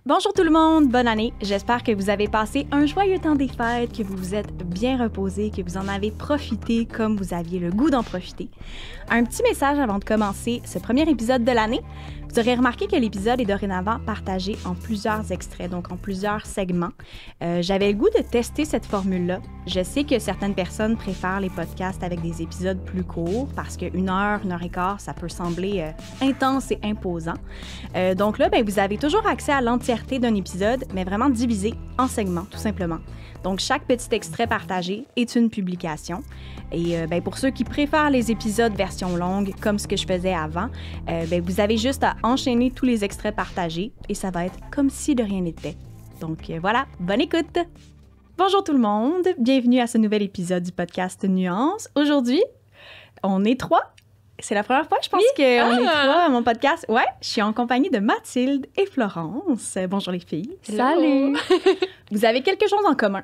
Bonjour tout le monde, bonne année. J'espère que vous avez passé un joyeux temps des fêtes, que vous vous êtes bien reposés, que vous en avez profité comme vous aviez le goût d'en profiter. Un petit message avant de commencer ce premier épisode de l'année. Vous aurez remarqué que l'épisode est dorénavant partagé en plusieurs extraits, donc en plusieurs segments. J'avais le goût de tester cette formule-là. Je sais que certaines personnes préfèrent les podcasts avec des épisodes plus courts parce qu'une heure et quart, ça peut sembler intense et imposant. Donc là, vous avez toujours accès à l'entièreté d'un épisode, mais vraiment divisé en segments, tout simplement. Donc, chaque petit extrait partagé est une publication. Et pour ceux qui préfèrent les épisodes version longue, comme ce que je faisais avant, vous avez juste à enchaîner tous les extraits partagés et ça va être comme si de rien n'était. Donc voilà, bonne écoute! Bonjour tout le monde, bienvenue à ce nouvel épisode du podcast Nuance. Aujourd'hui, on est trois. C'est la première fois, je pense, qu'on est trois à mon podcast. Ouais, je suis en compagnie de Mathilde et Florence. Bonjour les filles. Salut! Vous avez quelque chose en commun.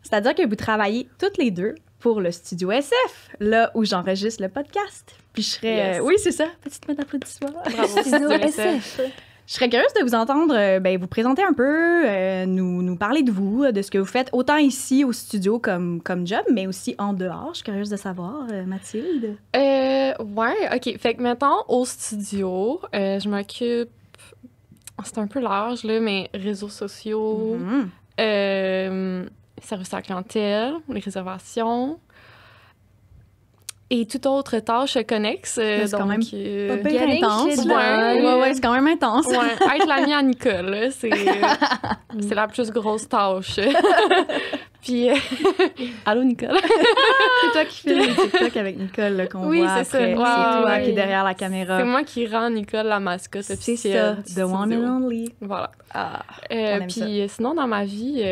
C'est-à-dire que vous travaillez toutes les deux pour le Studio SF, là où j'enregistre le podcast. Puis je serais... Yes. Oui, c'est ça. Petite main d'applaudissement. Bravo, Studio SF. Je serais curieuse de vous entendre vous présenter un peu, nous parler de vous, de ce que vous faites, autant ici au studio comme job, mais aussi en dehors. Je suis curieuse de savoir, Mathilde. Ouais, OK. Fait que maintenant, au studio, je m'occupe... C'est un peu large, là, mais réseaux sociaux, service à la clientèle, les réservations et toute autre tâche connexe. C'est quand même pas pire getting intense. shit done. Ouais, c'est quand même intense. Ouais, être l'amie à Nicole, là, c'est la plus grosse tâche. Puis, allô, Nicole? C'est toi qui fais les TikTok avec Nicole là, qu'on Oui, voit c'est après. ça. C'est toi Ouais. qui est derrière la caméra. C'est moi qui rends Nicole la mascotte C'est officielle. ça, the one and only. Voilà. Ah, on aime Puis sinon, dans ma vie,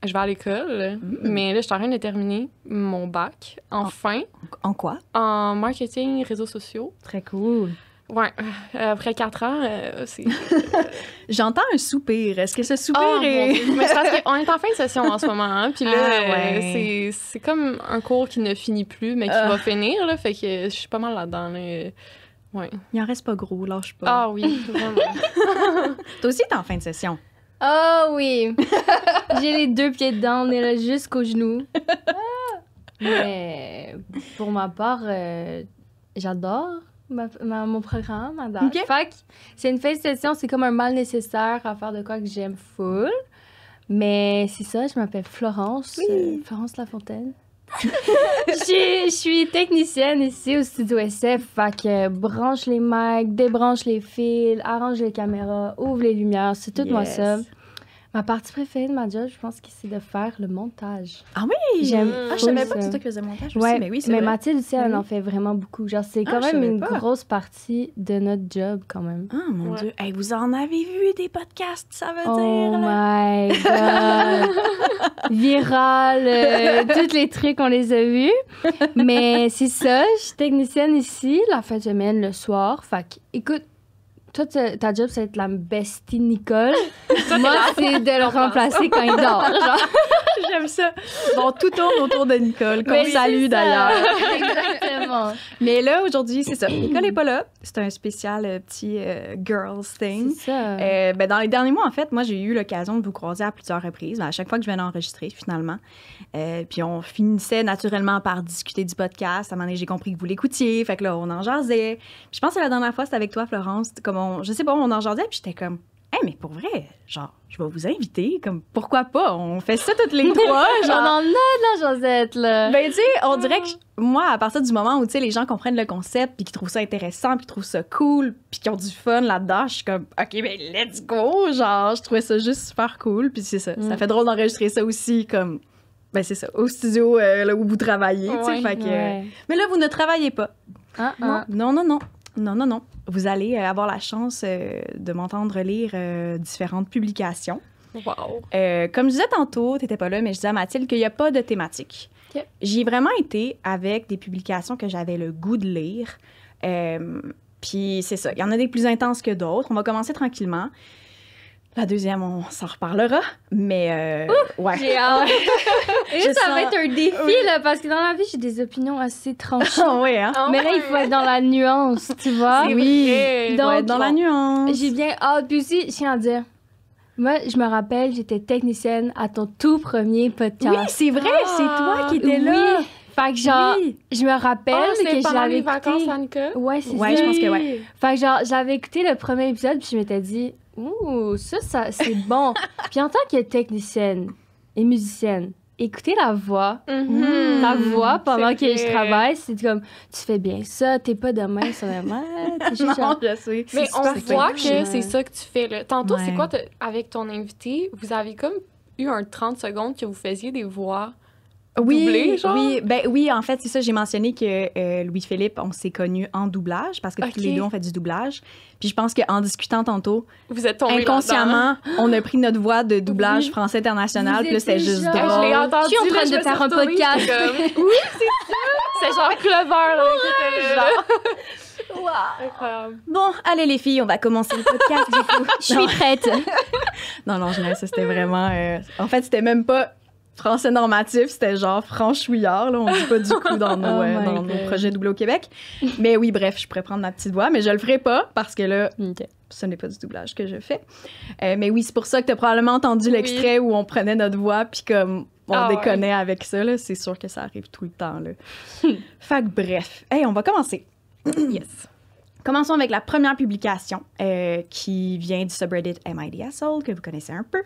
je vais à l'école, mais là, je suis en train de terminer mon bac, enfin, en quoi? en marketing et réseaux sociaux. Très cool. Ouais, après 4 ans, c'est... J'entends un soupir. Est-ce que ce soupir Oh, est... mon Dieu. Mais c'est parce qu'on est en fin de session en ce moment, hein, puis là, ouais. c'est comme un cours qui ne finit plus, mais qui va finir, là, fait que je suis pas mal là-dedans, là. Ouais. Il en reste pas gros, lâche pas. Ah oui, vraiment. Toi aussi, t'es en fin de session. Oh oui! J'ai les deux pieds dedans, on est là jusqu'aux genoux. Mais pour ma part, j'adore mon programme à date. Ok. Fait que c'est une fin de session, c'est comme un mal nécessaire à faire de quoi que j'aime full. Mais c'est ça, je m'appelle Florence, Florence Lafontaine. Je suis technicienne ici au Studio SF, fait que branche les mics, débranche les fils, arrange les caméras, ouvre les lumières, c'est tout moi ça. Ma partie préférée de ma job, je pense que c'est de faire le montage. Ah oui? J'aime Ah, je savais pas que c'est toi qui faisais le montage aussi, mais oui, c'est vrai. Mathilde aussi, elle Oui. en fait vraiment beaucoup. Genre, c'est Ah, quand je même savais une pas. grosse partie de notre job, quand même. Ah, mon Ouais. Dieu. Hey, vous en avez vu des podcasts, ça veut Oh dire, là? my God! Viral, tous les trucs, on les a vus. Mais c'est ça, je suis technicienne ici, la fin de semaine, le soir. Fait que, écoute, toi, ta job, c'est être la bestie Nicole. Moi, c'est de le remplacer quand il dort. Genre. J'aime ça. Bon, tout tourne autour de Nicole, qu'on Mais salue c'est ça. d'ailleurs. Exactement. Mais là, aujourd'hui, c'est ça. Nicole n'est pas là. C'est un spécial petit girls thing. C'est ça. Dans les derniers mois, en fait, moi, j'ai eu l'occasion de vous croiser à plusieurs reprises. À chaque fois que je venais enregistrer, finalement. Puis on finissait naturellement par discuter du podcast. À un moment donné, j'ai compris que vous l'écoutiez. Fait que là, on en jasait. Puis je pense que la dernière fois, c'était avec toi, Florence. Je sais pas, on en jasait. Puis j'étais comme, hey, mais pour vrai, genre, je vais vous inviter. Comme, pourquoi pas? On fait ça toutes les trois. J'en Genre, en ai de la Josette, là. ben, tu sais, on dirait que moi, à partir du moment où, tu sais, les gens comprennent le concept, puis qu'ils trouvent ça intéressant, puis qu'ils trouvent ça cool, puis qu'ils ont du fun là-dedans, je suis comme, OK, ben, let's go! Genre, je trouvais ça juste super cool, puis c'est ça. Ça fait drôle d'enregistrer ça aussi, comme, ben, c'est ça, au studio là où vous travaillez, tu sais. Ouais, Fait que. ouais. Mais là, vous ne travaillez pas. Ah. Non. Vous allez avoir la chance de m'entendre lire différentes publications. Wow. Comme je disais tantôt, t'étais pas là, mais je disais à Mathilde qu'il n'y a pas de thématique. OK. J'y ai vraiment été avec des publications que j'avais le goût de lire. Puis c'est ça, il y en a des plus intenses que d'autres. On va commencer tranquillement. La deuxième, on s'en reparlera, mais ouais. J'ai hâte. Et Je ça va sens- être un défi, oui. là, parce que dans la vie, j'ai des opinions assez tranchées. Oui, hein? Mais là, il faut être dans la nuance, tu vois. C'est Oui. vrai. Donc, Ouais, être dans la nuance. J'ai bien hâte. Puis aussi, je tiens à dire, moi, je me rappelle, j'étais technicienne à ton tout premier Oui, podcast. c'est vrai, c'est toi qui étais là. Oui. Fait que genre, Oui. je me rappelle Oh, que c'est je pendant l'avais les vacances, écouté. Annika? Ouais, c'est Ouais, ça. je pense que ouais. Fait que genre, j'avais écouté le premier épisode, puis je m'étais dit, ouh, ça c'est bon. Puis en tant que technicienne et musicienne, écouter la voix, Mhm. ta voix pendant c'est que je vrai. travaille, c'est comme, tu fais bien ça, t'es pas demain, ça va mal. T'es juste Non, genre, je sais. Mais C'est on super voit cool. que c'est ça que tu fais, là. Tantôt, Ouais. c'est quoi, avec ton invité, vous avez comme eu un 30 secondes que vous faisiez des voix. Oui, doublé, genre? oui, en fait, c'est ça, j'ai mentionné que Louis-Philippe, on s'est connus en doublage, parce que tous Ok. les deux, on fait du doublage. Puis je pense qu'en discutant tantôt, Vous êtes tombés inconsciemment, on a pris notre voix de doublage Oui. français international, Vous puis là, c'était étiez juste genre- là-dedans. Je l'ai drôle. entendu. Je suis en train là, de je me faire suis un retournée, podcast. j'étais comme, oui, c'est ça! C'est genre Clover, là, qui était là. Incroyable. Bon, allez les filles, on va commencer le podcast du coup. je suis prête. Non, je ça c'était vraiment... En fait, c'était même pas français normatif, c'était genre franchouillard, là, on dit pas du coup dans nos, Oh my dans nos God. projets doublés au Québec. Mais oui, bref, je pourrais prendre ma petite voix, mais je le ferai pas, parce que là, ce n'est pas du doublage que je fais. Mais oui, c'est pour ça que tu as probablement entendu Oui. l'extrait où on prenait notre voix, puis comme on Ah ouais. déconnait avec ça, là, c'est sûr que ça arrive tout le temps. Là. Fait que bref, hey, on va commencer. Yes. Commençons avec la première publication qui vient du subreddit MID Asshole, que vous connaissez un peu.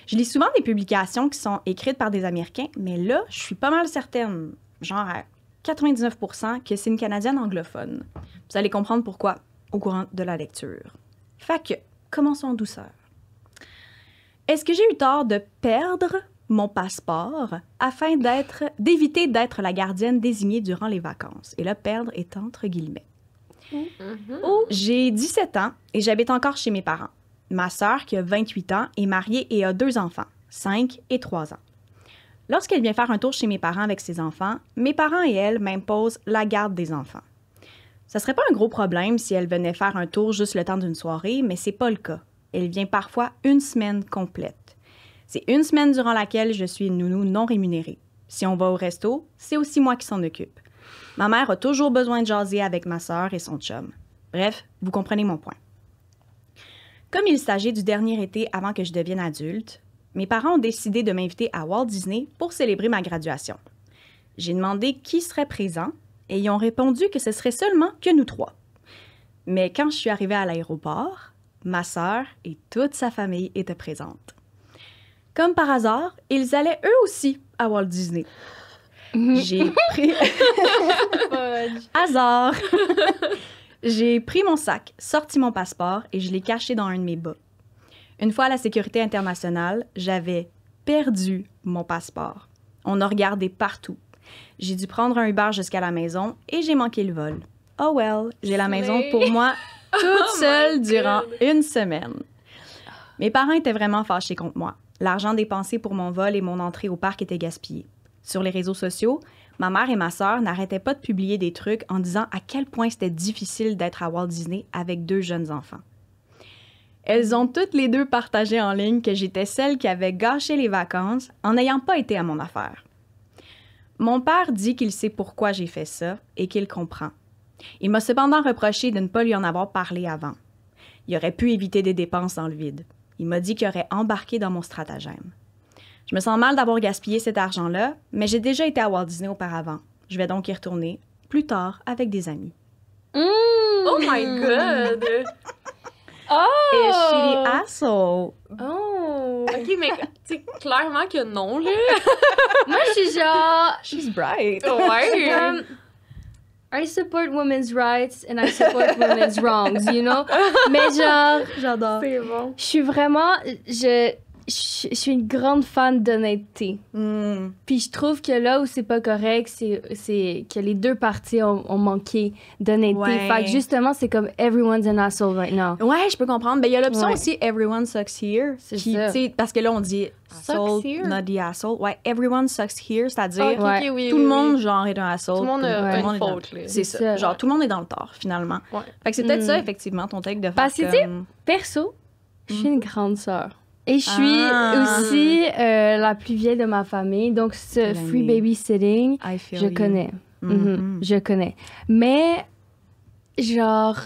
Je lis souvent des publications qui sont écrites par des Américains, mais là, je suis pas mal certaine, genre à 99%, que c'est une Canadienne anglophone. Vous allez comprendre pourquoi au courant de la lecture. Fait que, commençons en douceur. Est-ce que j'ai eu tort de perdre mon passeport afin d'éviter d'être la gardienne désignée durant les vacances? Et là, perdre est entre guillemets. J'ai 17 ans et j'habite encore chez mes parents. Ma sœur, qui a 28 ans, est mariée et a 2 enfants, 5 et 3 ans. Lorsqu'elle vient faire un tour chez mes parents avec ses enfants, mes parents et elle m'imposent la garde des enfants. Ça serait pas un gros problème si elle venait faire un tour juste le temps d'une soirée, mais c'est pas le cas. Elle vient parfois une semaine complète. C'est une semaine durant laquelle je suis une nounou non rémunérée. Si on va au resto, c'est aussi moi qui s'en occupe. Ma mère a toujours besoin de jaser avec ma sœur et son chum. Bref, vous comprenez mon point. Comme il s'agit du dernier été avant que je devienne adulte, mes parents ont décidé de m'inviter à Walt Disney pour célébrer ma graduation. J'ai demandé qui serait présent et ils ont répondu que ce serait seulement que nous 3. Mais quand je suis arrivée à l'aéroport, ma sœur et toute sa famille étaient présentes. Comme par hasard, ils allaient eux aussi à Walt Disney. J'ai pris... Hasard! J'ai pris mon sac, sorti mon passeport et je l'ai caché dans un de mes bas. Une fois à la sécurité internationale, j'avais perdu mon passeport. On a regardé partout. J'ai dû prendre un Uber jusqu'à la maison et j'ai manqué le vol. Oh well, j'ai la maison pour moi toute seule durant une semaine. Mes parents étaient vraiment fâchés contre moi. L'argent dépensé pour mon vol et mon entrée au parc était gaspillé. Sur les réseaux sociaux, ma mère et ma sœur n'arrêtaient pas de publier des trucs en disant à quel point c'était difficile d'être à Walt Disney avec 2 jeunes enfants. Elles ont toutes les deux partagé en ligne que j'étais celle qui avait gâché les vacances en n'ayant pas été à mon affaire. Mon père dit qu'il sait pourquoi j'ai fait ça et qu'il comprend. Il m'a cependant reproché de ne pas lui en avoir parlé avant. Il aurait pu éviter des dépenses dans le vide. Il m'a dit qu'il aurait embarqué dans mon stratagème. Je me sens mal d'avoir gaspillé cet argent-là, mais j'ai déjà été à Walt Disney auparavant. Je vais donc y retourner plus tard avec des amis. Oh my God! Et shitty asshole. Oh! OK, mais tu sais, clairement que non, là. Moi, je suis genre... She's bright. Ouais. I support women's rights and I support women's wrongs, you know? Mais genre, J'adore. C'est bon. je suis vraiment... Je suis une grande fan d'honnêteté. Mm. Puis je trouve que là où c'est pas correct, c'est que les deux parties ont manqué d'honnêteté. Ouais. Fait que justement, c'est comme everyone's an asshole right now. Ouais, je peux comprendre. Mais il y a l'option Ouais. aussi Everyone sucks here. C'est qui, ça. tu sais, parce que là, on dit asshole, Sucks here? not the asshole. Ouais, Everyone sucks here, c'est-à-dire OK, Ouais. oui, tout oui, le oui. monde, genre, est un asshole. Tout le monde puis a tout le une monde est dans- faute, là. C'est C'est ça. ça. Genre, tout le monde est dans le tort, finalement. Ouais. Fait que c'est peut-être Mm. ça, effectivement, ton take de faire Parce que, tu sais, comme... Perso, Je suis une grande sœur. Et je suis aussi la plus vieille de ma famille. Donc, ce free babysitting, je connais. Je connais. Mais, genre,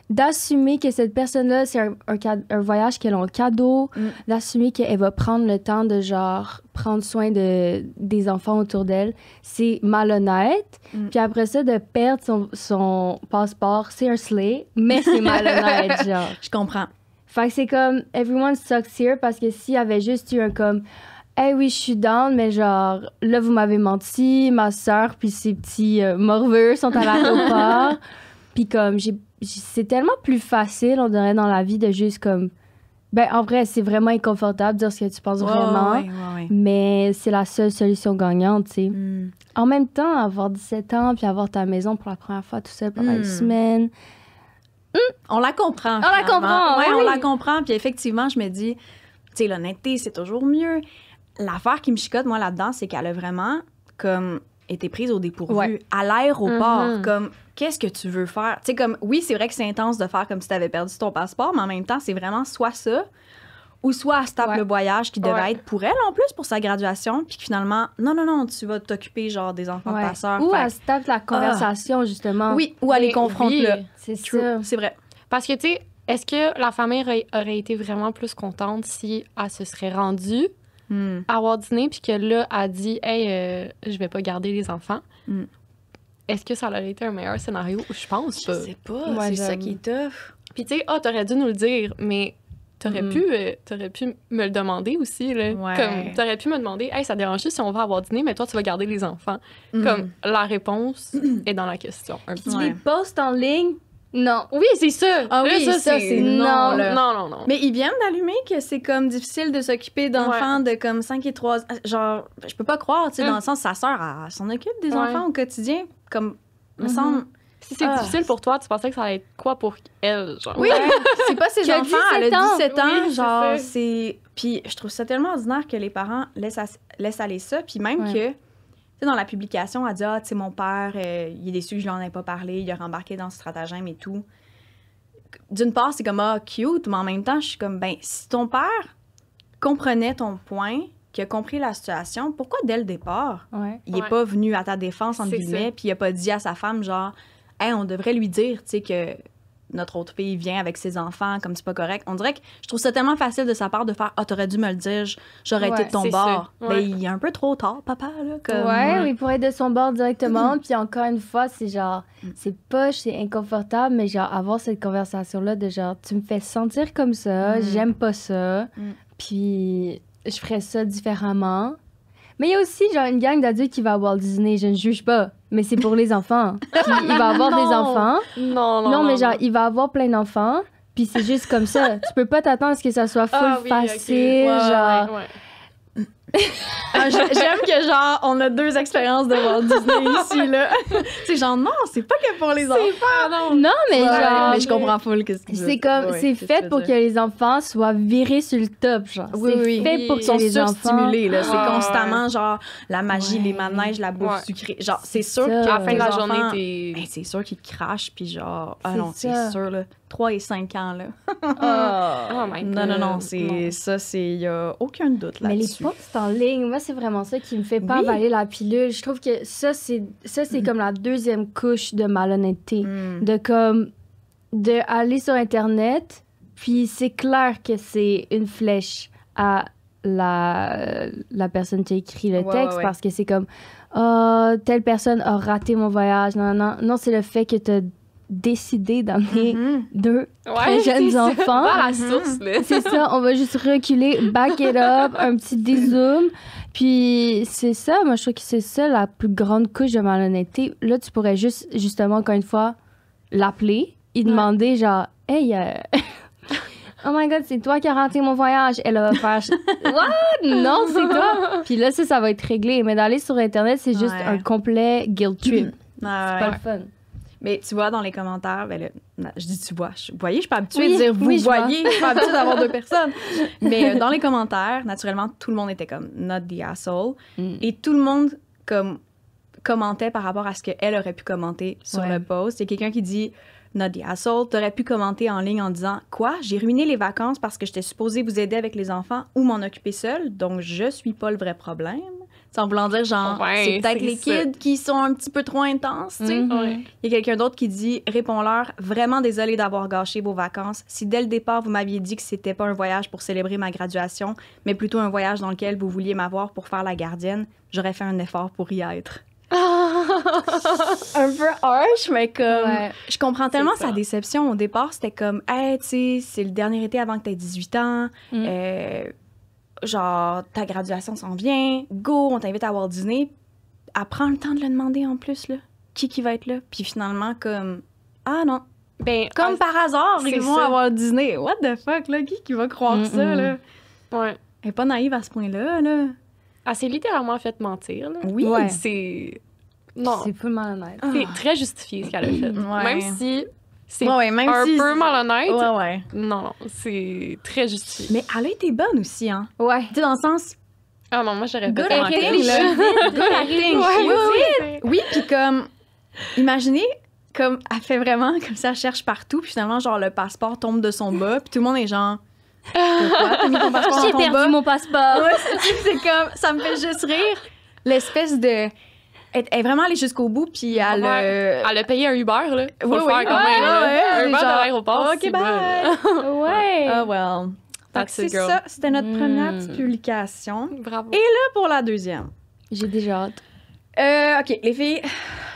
d'assumer que cette personne-là, c'est un voyage qu'elle a en cadeau, d'assumer qu'elle va prendre le temps de, genre, prendre soin des enfants autour d'elle, c'est malhonnête. Puis après ça, de perdre son passeport, c'est un slay, mais c'est malhonnête, genre. Je comprends. Fait que c'est comme, everyone sucks here, parce que s'il y avait juste eu un comme, hey, oui, je suis down, mais genre, là, vous m'avez menti, ma soeur puis ses petits morveux sont à l'aéroport. Puis comme, c'est tellement plus facile, on dirait, dans la vie de juste comme, ben, en vrai, c'est vraiment inconfortable de dire ce que tu penses vraiment, mais c'est la seule solution gagnante, tu sais. En même temps, avoir 17 ans puis avoir ta maison pour la première fois tout seul pendant une semaine... On la comprend. On la comprend. Oui, on la comprend. Puis effectivement, je me dis, tu sais, l'honnêteté, c'est toujours mieux. L'affaire qui me chicote, moi, là-dedans, c'est qu'elle a vraiment, comme, été prise au dépourvu à l'aéroport. Comme, qu'est-ce que tu veux faire? Tu sais, comme, oui, c'est vrai que c'est intense de faire comme si tu avais perdu ton passeport, mais en même temps, c'est vraiment soit ça, ou soit elle se tape le voyage qui devait être pour elle, en plus, pour sa graduation, puis que finalement, non, tu vas t'occuper, genre, des enfants de ta sœur. Ou elle se tape la conversation, justement. Oui, ou elle les confronte, là. C'est ça. C'est vrai. Parce que, tu sais, est-ce que la famille aurait été vraiment plus contente si elle se serait rendue à Walt Disney, puis que là, elle dit « Hey, je vais pas garder les enfants Est-ce que ça aurait été un meilleur scénario? Je pense pas. Je sais pas, c'est ça qui est tough. Puis, tu sais, t'aurais dû nous le dire, mais... T'aurais pu me le demander aussi, là. Comme, t'aurais pu me demander, hey, ça dérange-tu si on va avoir dîner, mais toi, tu vas garder les enfants. Comme, la réponse est dans la question. Tu les postes en ligne? Non. Oui, c'est ça. Ah oui, ça, c'est non. Non. Mais ils viennent d'allumer que c'est comme difficile de s'occuper d'enfants de comme 5 et 3 ans. Genre, je peux pas croire, tu sais, dans le sens, sa sœur, elle s'en occupe des enfants au quotidien. Comme, me semble... Si c'est difficile pour toi, tu pensais que ça allait être quoi pour elle, genre? Oui, c'est pas ses enfants, elle a 17 ans, oui, genre, c'est... Puis je trouve ça tellement ordinaire que les parents laissent aller ça, puis même que, tu sais, dans la publication, elle dit « Ah, tu sais, mon père, il est déçu que je lui en ai pas parlé, il a rembarqué dans ce stratagème et tout. » D'une part, c'est comme « Ah, cute », mais en même temps, je suis comme « Ben, si ton père comprenait ton point, qu'il a compris la situation, pourquoi dès le départ, il est pas venu à ta défense, entre guillemets, puis il a pas dit à sa femme, genre... Hey, on devrait lui dire, tu sais, que notre autre fille vient avec ses enfants, comme c'est pas correct. On dirait que je trouve ça tellement facile de sa part de faire « Ah, t'aurais dû me le dire, j'aurais été de ton bord. » Ben, il est un peu trop tard, papa, là. Comme... il pourrait être de son bord directement. Puis encore une fois, c'est genre, c'est poche, c'est inconfortable, mais genre, avoir cette conversation-là de genre, tu me fais sentir comme ça, j'aime pas ça, puis je ferais ça différemment. Mais il y a aussi, genre, une gang d'adultes qui va à Walt Disney. Je ne juge pas, mais c'est pour les enfants. Puis il va avoir des enfants. Non, mais genre, il va avoir plein d'enfants. Puis c'est juste comme ça. Tu peux pas t'attendre à ce que ça soit full facile, genre... J'aime que, genre, on a deux expériences de Walt Disney ici, là. C'est genre, non, c'est pas que pour les enfants. Non, mais genre... Mais je comprends full qu'est-ce que c'est comme, c'est fait pour que les enfants soient virés sur le top, genre. C'est fait pour que les enfants... Surstimulés, là. C'est constamment, genre, la magie, les manèges, la bouffe sucrée. Genre, c'est sûr qu'à la fin de la journée, t'es... c'est sûr qu'ils crachent, puis genre... Ah non, c'est sûr, là. 3 et 5 ans, là. Oh my God. Non, c'est ça, c'est... Il y a aucun doute là-dessus. Mais les posts en ligne, moi, c'est vraiment ça qui me fait pas avaler la pilule. Je trouve que ça, c'est comme la deuxième couche de malhonnêteté. De comme... De aller sur Internet, puis c'est clair que c'est une flèche à la personne qui a écrit le texte, parce que c'est comme... Oh, telle personne a raté mon voyage. Non, c'est le fait que t'as décidé d'amener deux très jeunes enfants. Pas la source, là. C'est ça, on va juste reculer, back it up, un petit dézoom. Puis c'est ça, moi je trouve que c'est ça la plus grande couche de malhonnêteté. Là, tu pourrais justement, encore une fois, l'appeler, y demander genre, hey, oh my God, c'est toi qui as raté mon voyage. Elle va faire, what? Non, c'est toi. Puis là, ça va être réglé. Mais d'aller sur Internet, c'est juste un complet guilt trip. C'est pas le fun. Mais tu vois, dans les commentaires, ben là, je dis tu vois. Vous voyez, je suis pas habituée de dire vous voyez. Je suis pas habituée d'avoir deux personnes. Mais dans les commentaires, naturellement, tout le monde était comme not the asshole. Et tout le monde comme commentait par rapport à ce qu'elle aurait pu commenter sur le post. Il y a quelqu'un qui dit not the asshole, t'aurais pu commenter en ligne en disant « Quoi? J'ai ruiné les vacances parce que j'étais supposée vous aider avec les enfants ou m'en occuper seule, donc je suis pas le vrai problème. » Sans vouloir dire genre Ouais, c'est peut-être c'est les ça. kids qui sont un petit peu trop intenses, tu sais. Ouais. Il y a quelqu'un d'autre qui dit « Réponds-leur, vraiment désolé d'avoir gâché vos vacances. Si dès le départ, vous m'aviez dit que c'était pas un voyage pour célébrer ma graduation, mais plutôt un voyage dans lequel vous vouliez m'avoir pour faire la gardienne, j'aurais fait un effort pour y être. » Un peu harsh, mais comme... Ouais. Je comprends tellement ça. sa déception. Au départ, c'était comme « Hey, tu sais, c'est le dernier été avant que t'aies 18 ans. Genre, ta graduation s'en vient. Go, on t'invite à Walt Disney. » Elle prend le temps de le demander en plus, là. Qui va être là? Puis finalement, comme... Ah non. Ben, Comme par hasard, c'est ils vont ça. à Walt Disney. What the fuck, là? Qui va croire ça, là? ouais. Elle est pas naïve à ce point-là, là. Elle s'est littéralement fait mentir, là. Oui. Ouais. C'est... Non, C'est full malhonnête. c'est très justifié, ce qu'elle a fait. Ouais. Même si c'est même un si... peu malhonnête, Ouais. non, c'est très justifié. Mais elle a été bonne aussi, hein. Ouais. Tu sais, dans le sens... Ah non, moi, j'aurais Good pas acting, menti. là. Good acting. Ouais, Oui. Oui, puis comme... Imaginez, comme, elle fait vraiment comme ça, elle cherche partout, puis finalement, genre, le passeport tombe de son bas, puis tout le monde est genre... Pourquoi t'as mis ton passeport J'ai dans ton bas? perdu mon passeport. Ouais, c'est comme... Ça me fait juste rire. L'espèce de... Elle est vraiment allée jusqu'au bout, puis elle... Ouais. Elle a payé un Uber, là. Faut Oui, le oui. faire quand même, là. Ouais, Un Uber genre, de l'aéroport, OK, c'est bye. bon. Ouais. Ah, well. Fait que That's c'est it, girl. ça, c'était notre première petite publication. Bravo. Et là, pour la deuxième. J'ai déjà hâte. OK, les filles,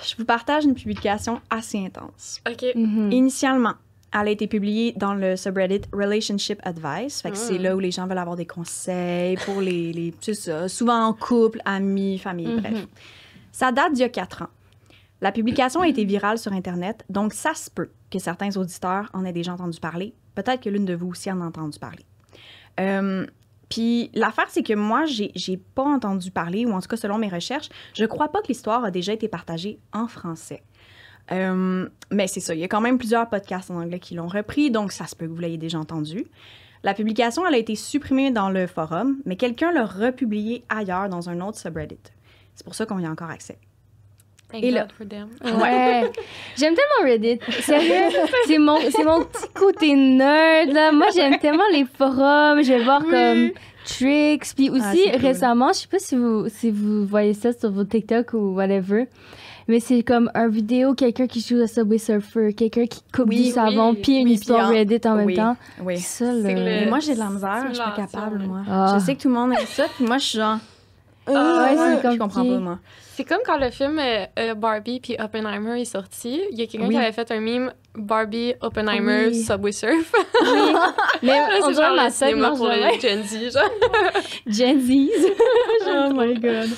je vous partage une publication assez intense. OK. Initialement, elle a été publiée dans le subreddit Relationship Advice. Fait que c'est là où les gens veulent avoir des conseils pour les c'est ça, souvent en couple, amis, famille, bref. Ça date d'il y a 4 ans. La publication a été virale sur Internet, donc ça se peut que certains auditeurs en aient déjà entendu parler. Peut-être que l'une de vous aussi en a entendu parler. Puis l'affaire, c'est que moi, j'ai pas entendu parler, ou en tout cas, selon mes recherches, je crois pas que l'histoire a déjà été partagée en français. Mais c'est ça, il y a quand même plusieurs podcasts en anglais qui l'ont repris, donc ça se peut que vous l'ayez déjà entendu. La publication, elle a été supprimée dans le forum, mais quelqu'un l'a republiée ailleurs dans un autre subreddit. C'est pour ça qu'on y a encore accès. Thank Et God là- for them. Ouais. J'aime tellement Reddit. Sérieux, c'est mon petit côté nerd, là. Moi, j'aime tellement les forums. Je vais voir comme tricks. Puis aussi, c'est cool. récemment, je sais pas si vous voyez ça sur vos TikTok ou whatever, mais c'est comme un vidéo, quelqu'un qui joue à Subway Surfer, quelqu'un qui coupe Oui, du savon, oui. puis une Oui, histoire puis Reddit en même oui. temps. Oui. Ça, là. C'est Mais le- moi, j'ai de la misère, je suis pas Simulation, capable, là. moi. Ah. Je sais que tout le monde aime ça, puis moi, je suis genre... ouais, c'est je comprends compliqué. pas, moi. C'est comme quand le film Barbie puis Oppenheimer est sorti. Il y a quelqu'un Oui. qui avait fait un meme Barbie, Oppenheimer, Oui. Subway Surf. Mais Là, on c'est dirait genre ma le tête cinéma marche pour jamais. les Gen Z, genre. Gen Z's. Oh my God.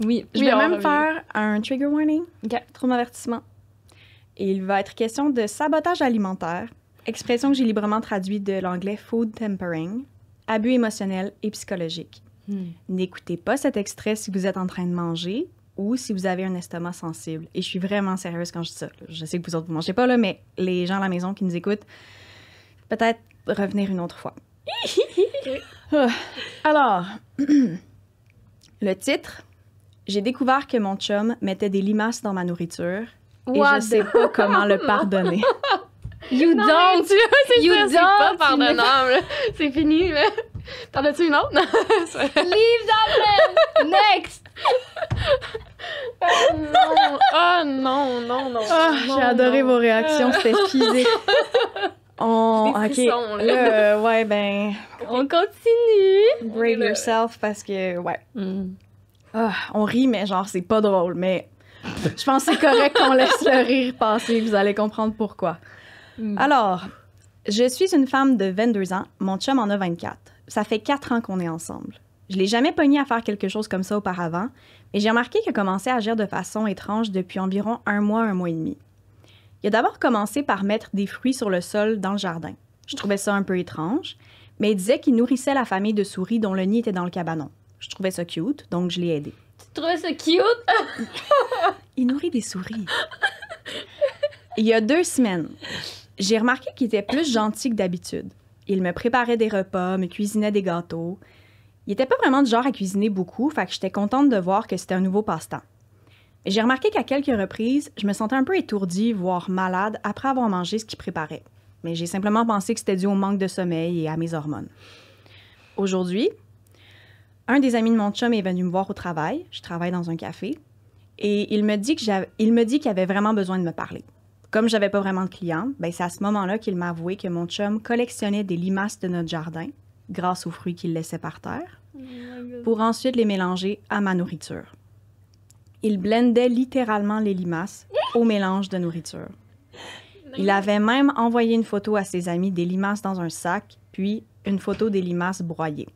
Oui. Je Oui, vais on même revient. faire un trigger warning, trop d'avertissement. Et il va être question de sabotage alimentaire, expression que j'ai librement traduite de l'anglais food tempering, abus émotionnel et psychologique. N'écoutez pas cet extrait si vous êtes en train de manger ou si vous avez un estomac sensible. Et je suis vraiment sérieuse quand je dis ça. Je sais que vous autres, vous mangez pas, là, mais les gens à la maison qui nous écoutent, peut-être revenir une autre fois. Alors, le titre, j'ai découvert que mon chum mettait des limaces dans ma nourriture et What je sais pas comment le pardonner. You Non, don't! tu vois, c'est You ça, c'est pas don't, pardonnable. C'est fini, là. T'en as-tu une autre? Non. Leave that man! Next! Non. Ah non, non, non. Ah, non, j'ai adoré non. vos réactions, c'était physique. On... Des OK. frissons, là. Là, ouais, ben, On continue! brave là. yourself parce que, ouais. Ah, on rit, mais genre, c'est pas drôle. Mais je pense que c'est correct qu'on laisse le rire passer. Vous allez comprendre pourquoi. Alors, je suis une femme de 22 ans. Mon chum en a 24. Ça fait 4 ans qu'on est ensemble. Je l'ai jamais pogné à faire quelque chose comme ça auparavant, mais j'ai remarqué qu'il a commencé à agir de façon étrange depuis environ 1 mois et demi. Il a d'abord commencé par mettre des fruits sur le sol dans le jardin. Je trouvais ça un peu étrange, mais il disait qu'il nourrissait la famille de souris dont le nid était dans le cabanon. Je trouvais ça cute, donc je l'ai aidé. Tu trouvais ça cute? Il nourrit des souris. Il y a 2 semaines, j'ai remarqué qu'il était plus gentil que d'habitude. Il me préparait des repas, me cuisinait des gâteaux. Il était pas vraiment du genre à cuisiner beaucoup, fait que j'étais contente de voir que c'était un nouveau passe-temps. Et j'ai remarqué qu'à quelques reprises, je me sentais un peu étourdie, voire malade, après avoir mangé ce qu'il préparait. Mais j'ai simplement pensé que c'était dû au manque de sommeil et à mes hormones. Aujourd'hui, un des amis de mon chum est venu me voir au travail. Je travaille dans un café. Et il me dit qu'il avait vraiment besoin de me parler. Comme j'avais pas vraiment de clients, ben c'est à ce moment-là qu'il m'a avoué que mon chum collectionnait des limaces de notre jardin, grâce aux fruits qu'il laissait par terre, pour ensuite les mélanger à ma nourriture. Il blendait littéralement les limaces au mélange de nourriture. Il avait même envoyé une photo à ses amis des limaces dans un sac, puis une photo des limaces broyées.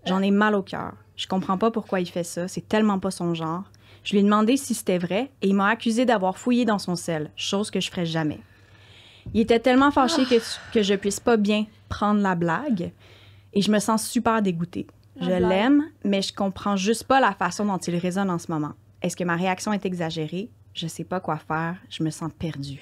J'en ai mal au cœur. Je comprends pas pourquoi il fait ça, c'est tellement pas son genre. Je lui ai demandé si c'était vrai et il m'a accusé d'avoir fouillé dans son sel, chose que je ferais jamais. Il était tellement fâché que je puisse pas bien prendre la blague et je me sens super dégoûtée. Je l'aime, mais je comprends juste pas la façon dont il résonne en ce moment. Est-ce que ma réaction est exagérée? Je sais pas quoi faire, je me sens perdue.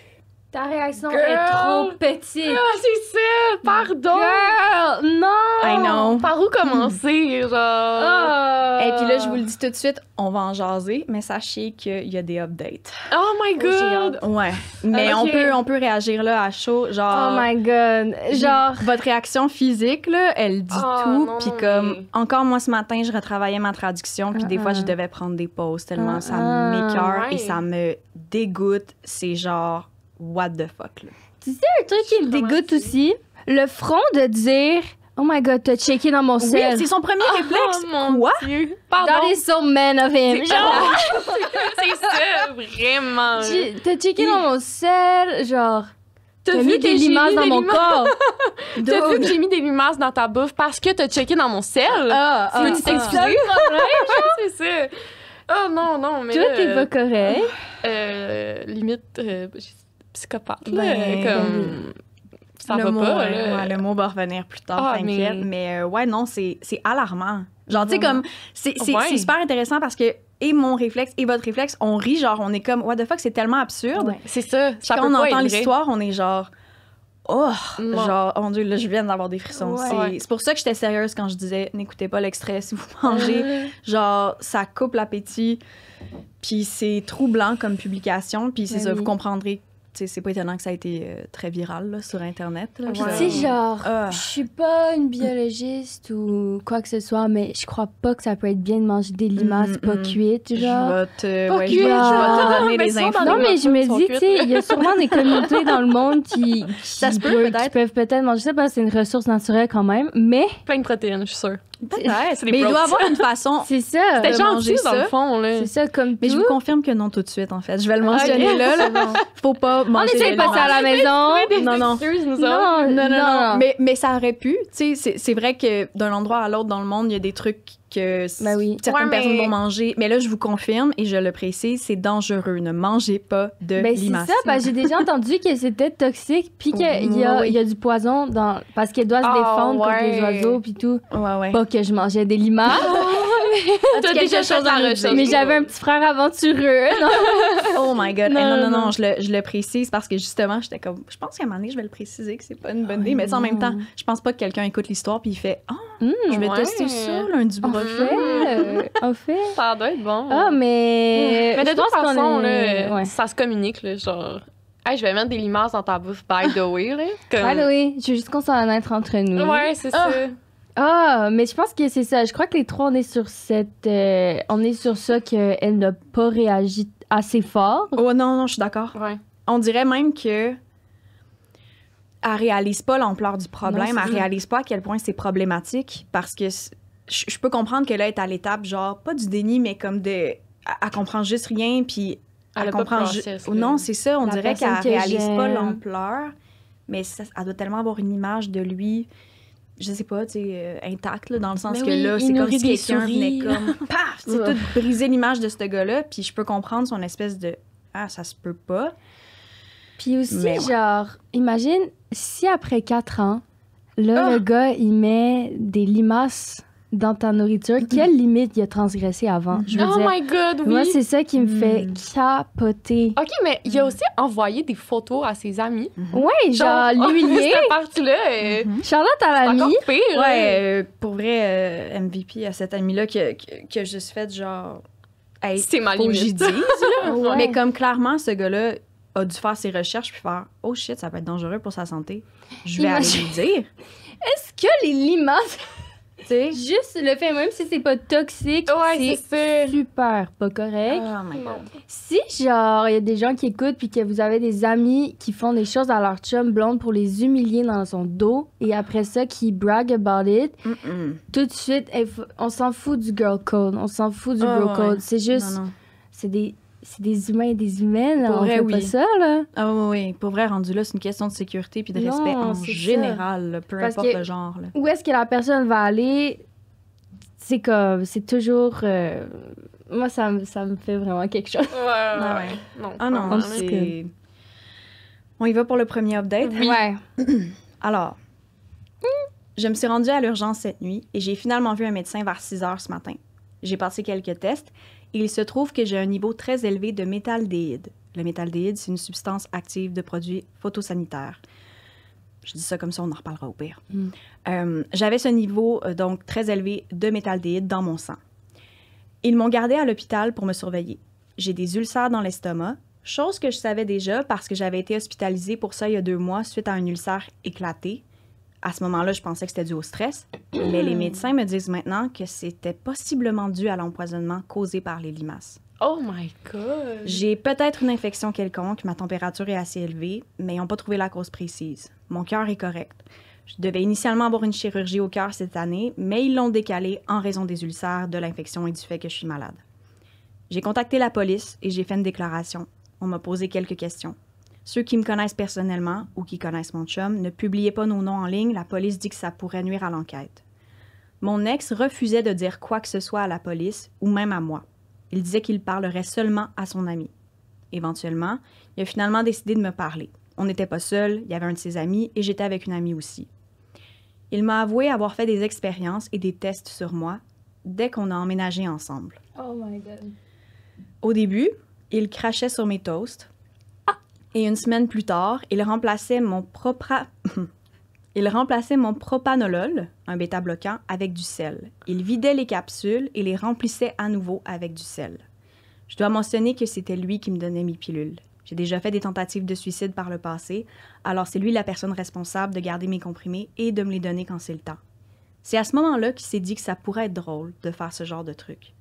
Ta réaction Girl. est trop petite. Ah, c'est ça! Pardon! Girl, non! I know. Par où commencer, genre? Et puis là, je vous le dis tout de suite, on va en jaser, mais sachez qu'il y a des updates. Oh my God! Ouais, mais Ok. on peut réagir là à chaud, genre... Oh my God. Genre... Votre réaction physique, là, elle dit Oh, tout. non, Puis mais- comme, encore moi, ce matin, je retravaillais ma traduction, puis des fois, je devais prendre des pauses tellement ça m'écoeure Ouais. et ça me dégoûte. C'est genre, what the fuck, là. Tu sais, un truc qui me dégoûte aussi, le front de dire « Oh my God, t'as checké dans mon Oui, sel. c'est son premier réflexe. Oh mon Quoi? Dieu! Pardon! That is so man of him. Genre, C'est ça, vraiment! t'as checké dans mon sel, genre... T'as vu mis que des j'ai limaces mis dans des mon limaces? corps. T'as vu que j'ai mis des limaces dans ta bouffe parce que t'as checké dans mon sel? Peux-tu c'est t'excuser? ça le problème. C'est ça! Oh non, mais Toi, là, t'es pas correct. limite psychopathe, là, Ben, comme... Ça le va mot, pas, ouais, là. ouais, le mot va revenir plus tard, Ah, t'inquiète. Mais ouais, non, c'est alarmant. Genre, tu sais, comme, c'est Ouais. super intéressant parce que, et mon réflexe et votre réflexe, on rit, genre, on est comme, what the fuck, c'est tellement absurde. Ouais. C'est ça, Puis ça quand peut on pas entend être vrai. l'histoire, on est genre, oh, Non. genre, oh mon Dieu, là, je viens d'avoir des frissons. Ouais. C'est pour ça que j'étais sérieuse quand je disais, n'écoutez pas l'extrait si vous mangez. Genre, ça coupe l'appétit. Puis c'est troublant comme publication. Puis c'est Ben ça, oui. vous comprendrez. Tu sais, c'est pas étonnant que ça a été très viral là, sur Internet. Là, Puis Ouais. tu sais, genre, Ah. je suis pas une biologiste ou quoi que ce soit, mais je crois pas que ça peut être bien de manger des limaces pas cuites, genre. Je vais te, Pas ouais, je cuit, vais te donner mais les ça, infos. dans Non, les mais je me sont dis, cuites, tu sais, il y a sûrement des communautés dans le monde qui Ça se peut, peut-être. qui peuvent peut-être manger ça parce que c'est une ressource naturelle quand même, mais Plein de protéines, je suis sûre. Peut-être. C'est des Mais il doit protes. avoir une façon. c'est ça. C'était de gentil, manger dans ça. le fond, là. C'est ça, comme Mais je tout. vous confirme que non tout de suite, en fait. Je vais le mentionner Ok. là. Faut pas On manger essaie de de passer à la maison. Non, non. Excuse, nous autres. Non, non. Mais ça aurait pu. Tu sais, c'est vrai que d'un endroit à l'autre dans le monde, il y a des trucs que Ben oui. certaines Ouais, personnes mais- vont manger. Mais là, je vous confirme et je le précise, c'est dangereux. Ne mangez pas de Ben c'est limaces. ça, parce que j'ai déjà entendu que c'était toxique, puis qu'il y a, Oui. il y a du poison dans parce qu'elle doit se Ah, défendre contre ouais. les oiseaux puis tout. Ouais, ouais. Pas que je mangeais des limaces, T'as déjà fait la recherche. mais j'avais un petit frère aventureux. Non. Oh my God. Non, Non, non, non. non, je le précise parce que justement, j'étais comme. Je pense qu'à un moment donné, je vais le préciser que c'est pas une bonne idée. Mais tu sais, en même temps, je pense pas que quelqu'un écoute l'histoire puis il fait Ah, je vais ouais. tester ça lundi En prochain. fait, en fait. Ça doit être bon. Ah, mais. Mais de je toute pense qu'on façon, est- là, ouais. ça se communique, là, genre... Hey, je vais mettre des limaces dans ta bouffe, by the way, là. Comme... Ah oui, je veux juste qu'on s'en honnête entre nous. Ouais, c'est ça. Ah, mais je pense que c'est ça. Je crois que les trois, on est sur cette. On est sur ça qu'elle n'a pas réagi assez fort. Oh non, non, je suis d'accord. Ouais. On dirait même que elle réalise pas l'ampleur du problème, Non, c'est elle ça. réalise pas à quel point c'est problématique parce que je peux comprendre que là elle est à l'étape genre pas du déni mais comme de elle comprend juste rien puis Elle a pas comprend process, là. non, c'est ça, on La dirait qu'elle personne que réalise pas j'aime. l'ampleur mais elle doit tellement avoir une image de lui je sais pas, tu sais, intacte, là, dans le sens Mais que oui, là, il c'est comme nourrit si des quelqu'un venait souris. comme, paf, c'est tout briser l'image de ce gars-là, puis je peux comprendre son espèce de, ah, ça se peut pas. Puis aussi, Mais ouais. genre, imagine si après 4 ans, là, le gars, il met des limaces dans ta nourriture, quelle limite il a transgressé avant? Je veux Oh dire, my God, oui. moi, c'est ça qui me fait capoter. OK, mais il a aussi envoyé des photos à ses amis. Ouais, genre, l'humilier. Cette partie-là, Charlotte à c'est l'ami. encore pire. Ouais, pour vrai, MVP à cette amie-là qui a juste fait genre. hey, C'est ma faut que limite. j'y dise, là. Ouais. Mais comme clairement, ce gars-là a dû faire ses recherches puis faire « Oh shit, ça peut être dangereux pour sa santé. Je vais aller lui dire. » Est-ce que les limaces, Tu sais? juste le fait, même si c'est pas toxique, Ouais, c'est ça. super pas correct. Oh my God. Non. Si, genre, il y a des gens qui écoutent puis que vous avez des amis qui font des choses à leur chum blonde pour les humilier dans son dos et après ça, qui brag about it, tout de suite, on s'en fout du girl code. On s'en fout du bro code. Ouais. C'est juste, Non, non. c'est des humains et des humaines. Pour On vrai, fait oui. pas ça, là. Ah oui, oui. Pour vrai, rendu là, c'est une question de sécurité puis de Non, respect en c'est général, là, peu Parce importe que- le genre. Là. Où est-ce que la personne va aller? C'est comme, c'est toujours... moi, ça me fait vraiment quelque chose. Ouais. Non. Ah non, En c'est... tout cas. On y va pour le premier update. Ouais. Alors, je me suis rendue à l'urgence cette nuit et j'ai finalement vu un médecin vers 6 heures ce matin. J'ai passé quelques tests et il se trouve que j'ai un niveau très élevé de méthaldéhyde. Le méthaldéhyde, c'est une substance active de produits phytosanitaires. Je dis ça comme ça, on en reparlera au pire. J'avais ce niveau donc très élevé de méthaldéhyde dans mon sang. Ils m'ont gardée à l'hôpital pour me surveiller. J'ai des ulcères dans l'estomac, chose que je savais déjà parce que j'avais été hospitalisée pour ça il y a 2 mois suite à un ulcère éclaté. À ce moment-là, je pensais que c'était dû au stress, mais les médecins me disent maintenant que c'était possiblement dû à l'empoisonnement causé par les limaces. Oh my God. J'ai peut-être une infection quelconque, ma température est assez élevée, mais ils n'ont pas trouvé la cause précise. Mon cœur est correct. Je devais initialement avoir une chirurgie au cœur cette année, mais ils l'ont décalée en raison des ulcères, de l'infection et du fait que je suis malade. J'ai contacté la police et j'ai fait une déclaration. On m'a posé quelques questions. Ceux qui me connaissent personnellement ou qui connaissent mon chum, ne publiez pas nos noms en ligne, la police dit que ça pourrait nuire à l'enquête. Mon ex refusait de dire quoi que ce soit à la police ou même à moi. Il disait qu'il parlerait seulement à son ami. Éventuellement, il a finalement décidé de me parler. On n'était pas seuls, il y avait un de ses amis et j'étais avec une amie aussi. Il m'a avoué avoir fait des expériences et des tests sur moi dès qu'on a emménagé ensemble. Oh my God. Au début, il crachait sur mes toasts. Et une semaine plus tard, il remplaçait mon propanolol, un bêta-bloquant, avec du sel. Il vidait les capsules et les remplissait à nouveau avec du sel. Je dois mentionner que c'était lui qui me donnait mes pilules. J'ai déjà fait des tentatives de suicide par le passé, alors c'est lui la personne responsable de garder mes comprimés et de me les donner quand c'est le temps. C'est à ce moment-là qu'il s'est dit que ça pourrait être drôle de faire ce genre de truc.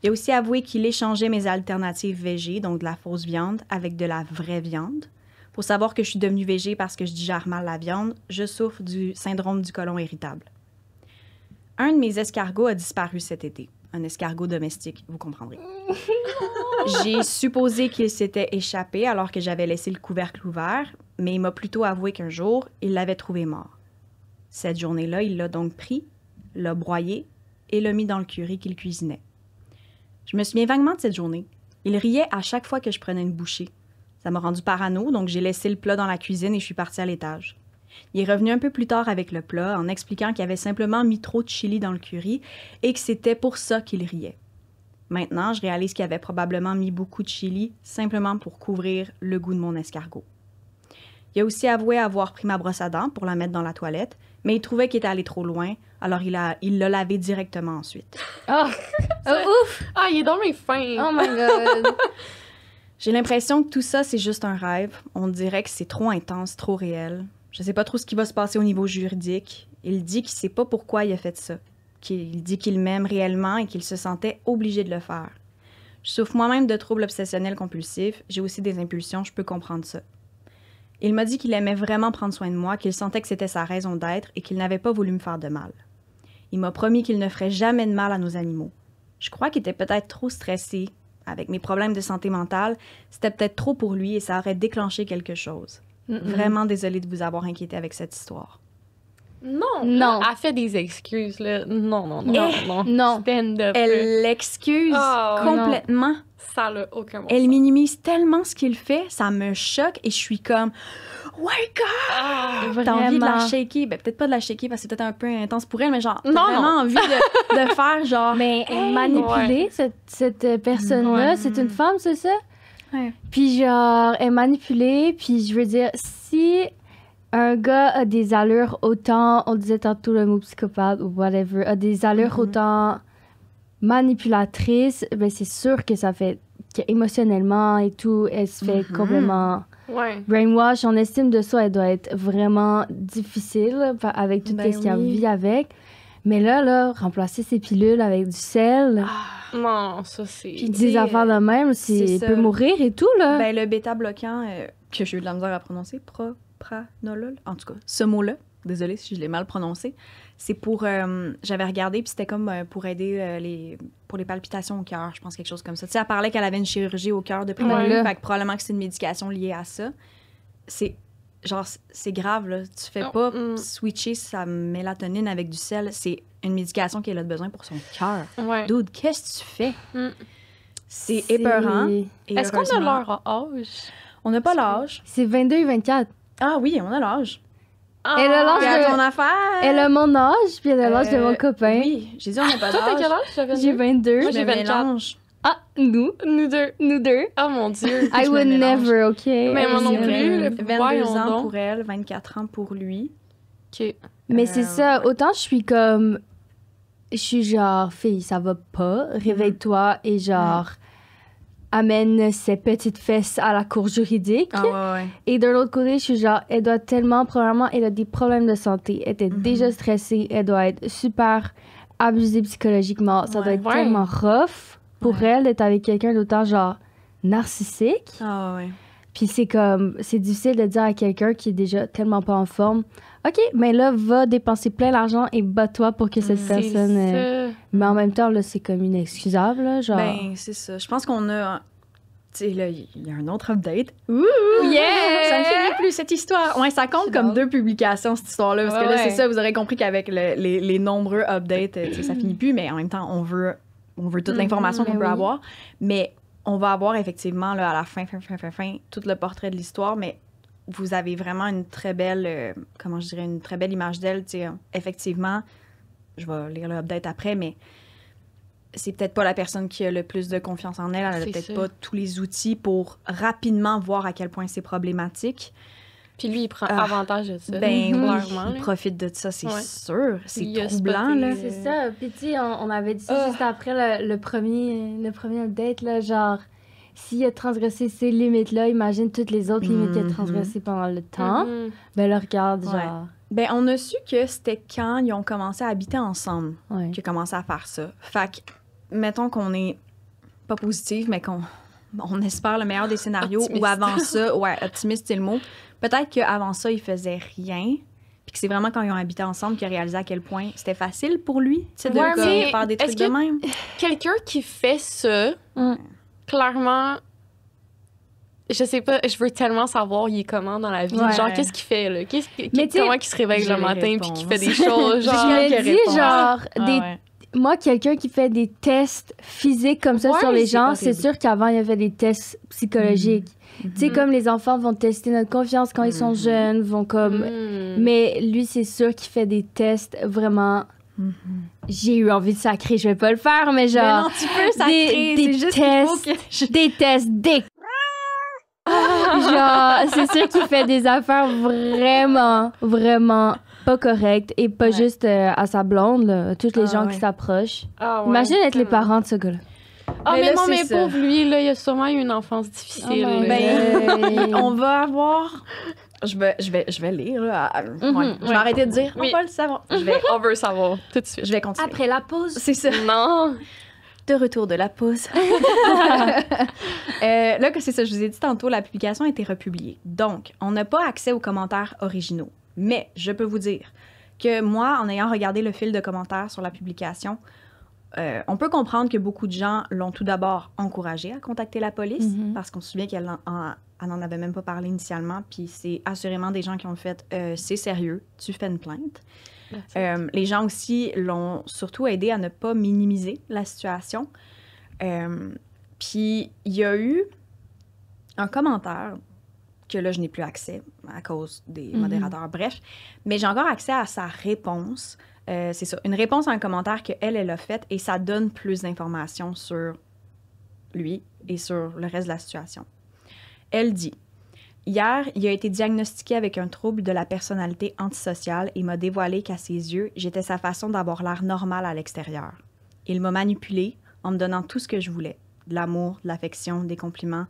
Il a aussi avoué qu'il échangeait mes alternatives végé, donc de la fausse viande, avec de la vraie viande. Faut savoir que je suis devenue végé parce que je digère mal la viande. Je souffre du syndrome du côlon irritable. Un de mes escargots a disparu cet été. Un escargot domestique, vous comprendrez. J'ai supposé qu'il s'était échappé alors que j'avais laissé le couvercle ouvert, mais il m'a plutôt avoué qu'un jour, il l'avait trouvé mort. Cette journée-là, il l'a donc pris, l'a broyé et l'a mis dans le curry qu'il cuisinait. Je me souviens vaguement de cette journée. Il riait à chaque fois que je prenais une bouchée. Ça m'a rendu parano, donc j'ai laissé le plat dans la cuisine et je suis partie à l'étage. Il est revenu un peu plus tard avec le plat en expliquant qu'il avait simplement mis trop de chili dans le curry et que c'était pour ça qu'il riait. Maintenant, je réalise qu'il avait probablement mis beaucoup de chili simplement pour couvrir le goût de mon escargot. Il a aussi avoué avoir pris ma brosse à dents pour la mettre dans la toilette, mais il trouvait qu'il était allé trop loin, alors il l'a lavé directement ensuite. Oh, ouf! Ah, il est dans mes fins. Oh my God! J'ai l'impression que tout ça, c'est juste un rêve. On dirait que c'est trop intense, trop réel. Je sais pas trop ce qui va se passer au niveau juridique. Il dit qu'il sait pas pourquoi il a fait ça. Il dit qu'il m'aime réellement et qu'il se sentait obligé de le faire. Je souffre moi-même de troubles obsessionnels compulsifs. J'ai aussi des impulsions, je peux comprendre ça. Il m'a dit qu'il aimait vraiment prendre soin de moi, qu'il sentait que c'était sa raison d'être et qu'il n'avait pas voulu me faire de mal. Il m'a promis qu'il ne ferait jamais de mal à nos animaux. Je crois qu'il était peut-être trop stressé. Avec mes problèmes de santé mentale, c'était peut-être trop pour lui et ça aurait déclenché quelque chose. Vraiment désolée de vous avoir inquiété avec cette histoire. Non. Non. Elle fait des excuses, là. Non. Non. Stand up. Elle l'excuse Oh, complètement. Ça n'a aucun bon Elle sens. minimise tellement ce qu'il fait, ça me choque et je suis comme « Wake up! Ah, T'as envie de la Vraiment. shaker. Ben, peut-être pas de la shaker parce que c'est peut-être un peu intense pour elle, mais genre, t'as Non, vraiment envie de faire genre... Mais manipuler cette personne-là, Ouais. c'est une femme, c'est ça? Ouais. Puis genre, elle est manipulée, puis je veux dire, si un gars a des allures autant, on disait tantôt le mot psychopathe ou whatever, a des allures autant manipulatrice, ben c'est sûr que ça fait émotionnellement et tout, elle se fait complètement brainwash. Son estime de soi, elle doit être vraiment difficile avec tout ce qu'elle vit avec. Mais là, remplacer ses pilules avec du sel... non, ça c'est... Puis des affaires de même, elle peut mourir et tout, là. Ben, le bêta-bloquant, que j'ai eu de la misère à prononcer, propranolol, en tout cas, ce mot-là, désolée si je l'ai mal prononcé, c'est pour... j'avais regardé, puis c'était comme pour aider pour les palpitations au cœur, je pense, quelque chose comme ça. Tu sais, elle parlait qu'elle avait une chirurgie au cœur depuis fait que probablement que c'est une médication liée à ça. C'est... Genre, c'est grave, là. Tu fais pas switcher sa mélatonine avec du sel. C'est une médication qu'elle a besoin pour son cœur. Ouais. Dude, qu'est-ce que tu fais? C'est épeurant. Est-ce qu'on a leur âge? On n'a pas l'âge. C'est 22 et 24. Ah oui, on a l'âge. Elle a l'âge de ton affaire. Elle a mon âge, puis elle a l'âge de mon copain. Oui, j'ai dit on n'a pas Toi, t'as quel d'âge. âge? J'ai 22. Moi, j'ai 24. Ah, nous deux. Oh mon Dieu. I would never, OK? Mais moi non plus. 22 ans pour elle, 24 ans pour lui. OK. Mais c'est ça, autant je suis comme... Je suis genre, fille, ça va pas, réveille-toi et genre... amène ses petites fesses à la cour juridique. Ouais. Et de l'autre côté, je suis genre, elle doit tellement, premièrement, elle a des problèmes de santé. Elle était déjà stressée. Elle doit être super abusée psychologiquement. Ça doit être tellement rough pour elle d'être avec quelqu'un d'autant, genre, narcissique. Puis c'est comme, c'est difficile de dire à quelqu'un qui est déjà tellement pas en forme, OK, mais là, va dépenser plein d'argent et bats-toi pour que cette personne... Mais en même temps, là, c'est comme inexcusable, là, genre... Ben, c'est ça. Je pense qu'on a... Tu sais, là, il y a un autre update. Ouh! Yeah! Ça ne finit plus, cette histoire. Ouais, ça compte comme 2 publications, cette histoire-là. Parce que là, c'est ça, vous aurez compris qu'avec les nombreux updates, ça finit plus, mais en même temps, on veut toute l'information qu'on peut avoir. Mais on va avoir effectivement, là, à la fin, tout le portrait de l'histoire, mais vous avez vraiment une très belle, une très belle image d'elle. Tu sais, effectivement, je vais lire le update après, mais c'est peut-être pas la personne qui a le plus de confiance en elle. Elle a peut-être pas tous les outils pour rapidement voir à quel point c'est problématique. Puis lui, il prend avantage de ça. Ben clairement, il profite de ça, c'est sûr. C'est troublant, là. C'est ça. Puis tu sais, on avait dit ça juste après le premier update, là, genre, s'il a transgressé ces limites-là, imagine toutes les autres limites qu'il a transgressées pendant le temps. Ben là, regarde, genre... Ben, on a su que c'était quand ils ont commencé à habiter ensemble qu'ils ont commencé à faire ça. Fait que, mettons qu'on est pas positif, mais on espère le meilleur des scénarios. Optimiste. Ou avant ça, optimiste, c'est le mot. Peut-être qu'avant ça, il faisait rien. Puis que c'est vraiment quand ils ont habité ensemble qu'il a réalisé à quel point c'était facile pour lui, tu sais, de faire des trucs de même. Quelqu'un qui fait ça, clairement... Je sais pas, je veux tellement savoir il est comment dans la vie. Genre, qu'est-ce qu'il fait, là? Comment il se réveille le matin puis qu'il fait des choses, genre... Je me dis, genre, moi, quelqu'un qui fait des tests physiques comme ça sur les gens, c'est sûr qu'avant, il y avait des tests psychologiques. Tu sais, comme les enfants vont tester notre confiance quand ils sont jeunes, vont comme... Mais lui, c'est sûr qu'il fait des tests vraiment... J'ai eu envie de sacrer, je vais pas le faire, mais genre... Mais non, tu peux sacrer, des tests, des tests genre, c'est sûr qu'il fait des affaires vraiment, vraiment pas correctes et pas juste à sa blonde, là, tous les gens qui s'approchent. Imagine être les parents de ce gars-là. Mais pauvre lui, là, il a sûrement eu une enfance difficile. On va avoir... Je vais lire, là. Je vais arrêter de dire, on va le savoir. On veut savoir, tout de suite. Je vais continuer. Après la pause. C'est ça. Non. De retour de la pause. Là, c'est ça, je vous ai dit tantôt, la publication a été republiée. Donc, on n'a pas accès aux commentaires originaux. Mais je peux vous dire que moi, en ayant regardé le fil de commentaires sur la publication, on peut comprendre que beaucoup de gens l'ont tout d'abord encouragée à contacter la police, parce qu'on se souvient qu'elle n'en avait même pas parlé initialement, puis c'est assurément des gens qui ont fait « c'est sérieux, tu fais une plainte ». Les gens aussi l'ont surtout aidé à ne pas minimiser la situation. Puis il y a eu un commentaire que là, je n'ai plus accès à cause des modérateurs, bref. Mais j'ai encore accès à sa réponse. C'est ça, une réponse à un commentaire qu'elle a fait et ça donne plus d'informations sur lui et sur le reste de la situation. Elle dit... Hier, il a été diagnostiqué avec un trouble de la personnalité antisociale et m'a dévoilé qu'à ses yeux, j'étais sa façon d'avoir l'air normal à l'extérieur. Il m'a manipulée en me donnant tout ce que je voulais. De l'amour, de l'affection, des compliments,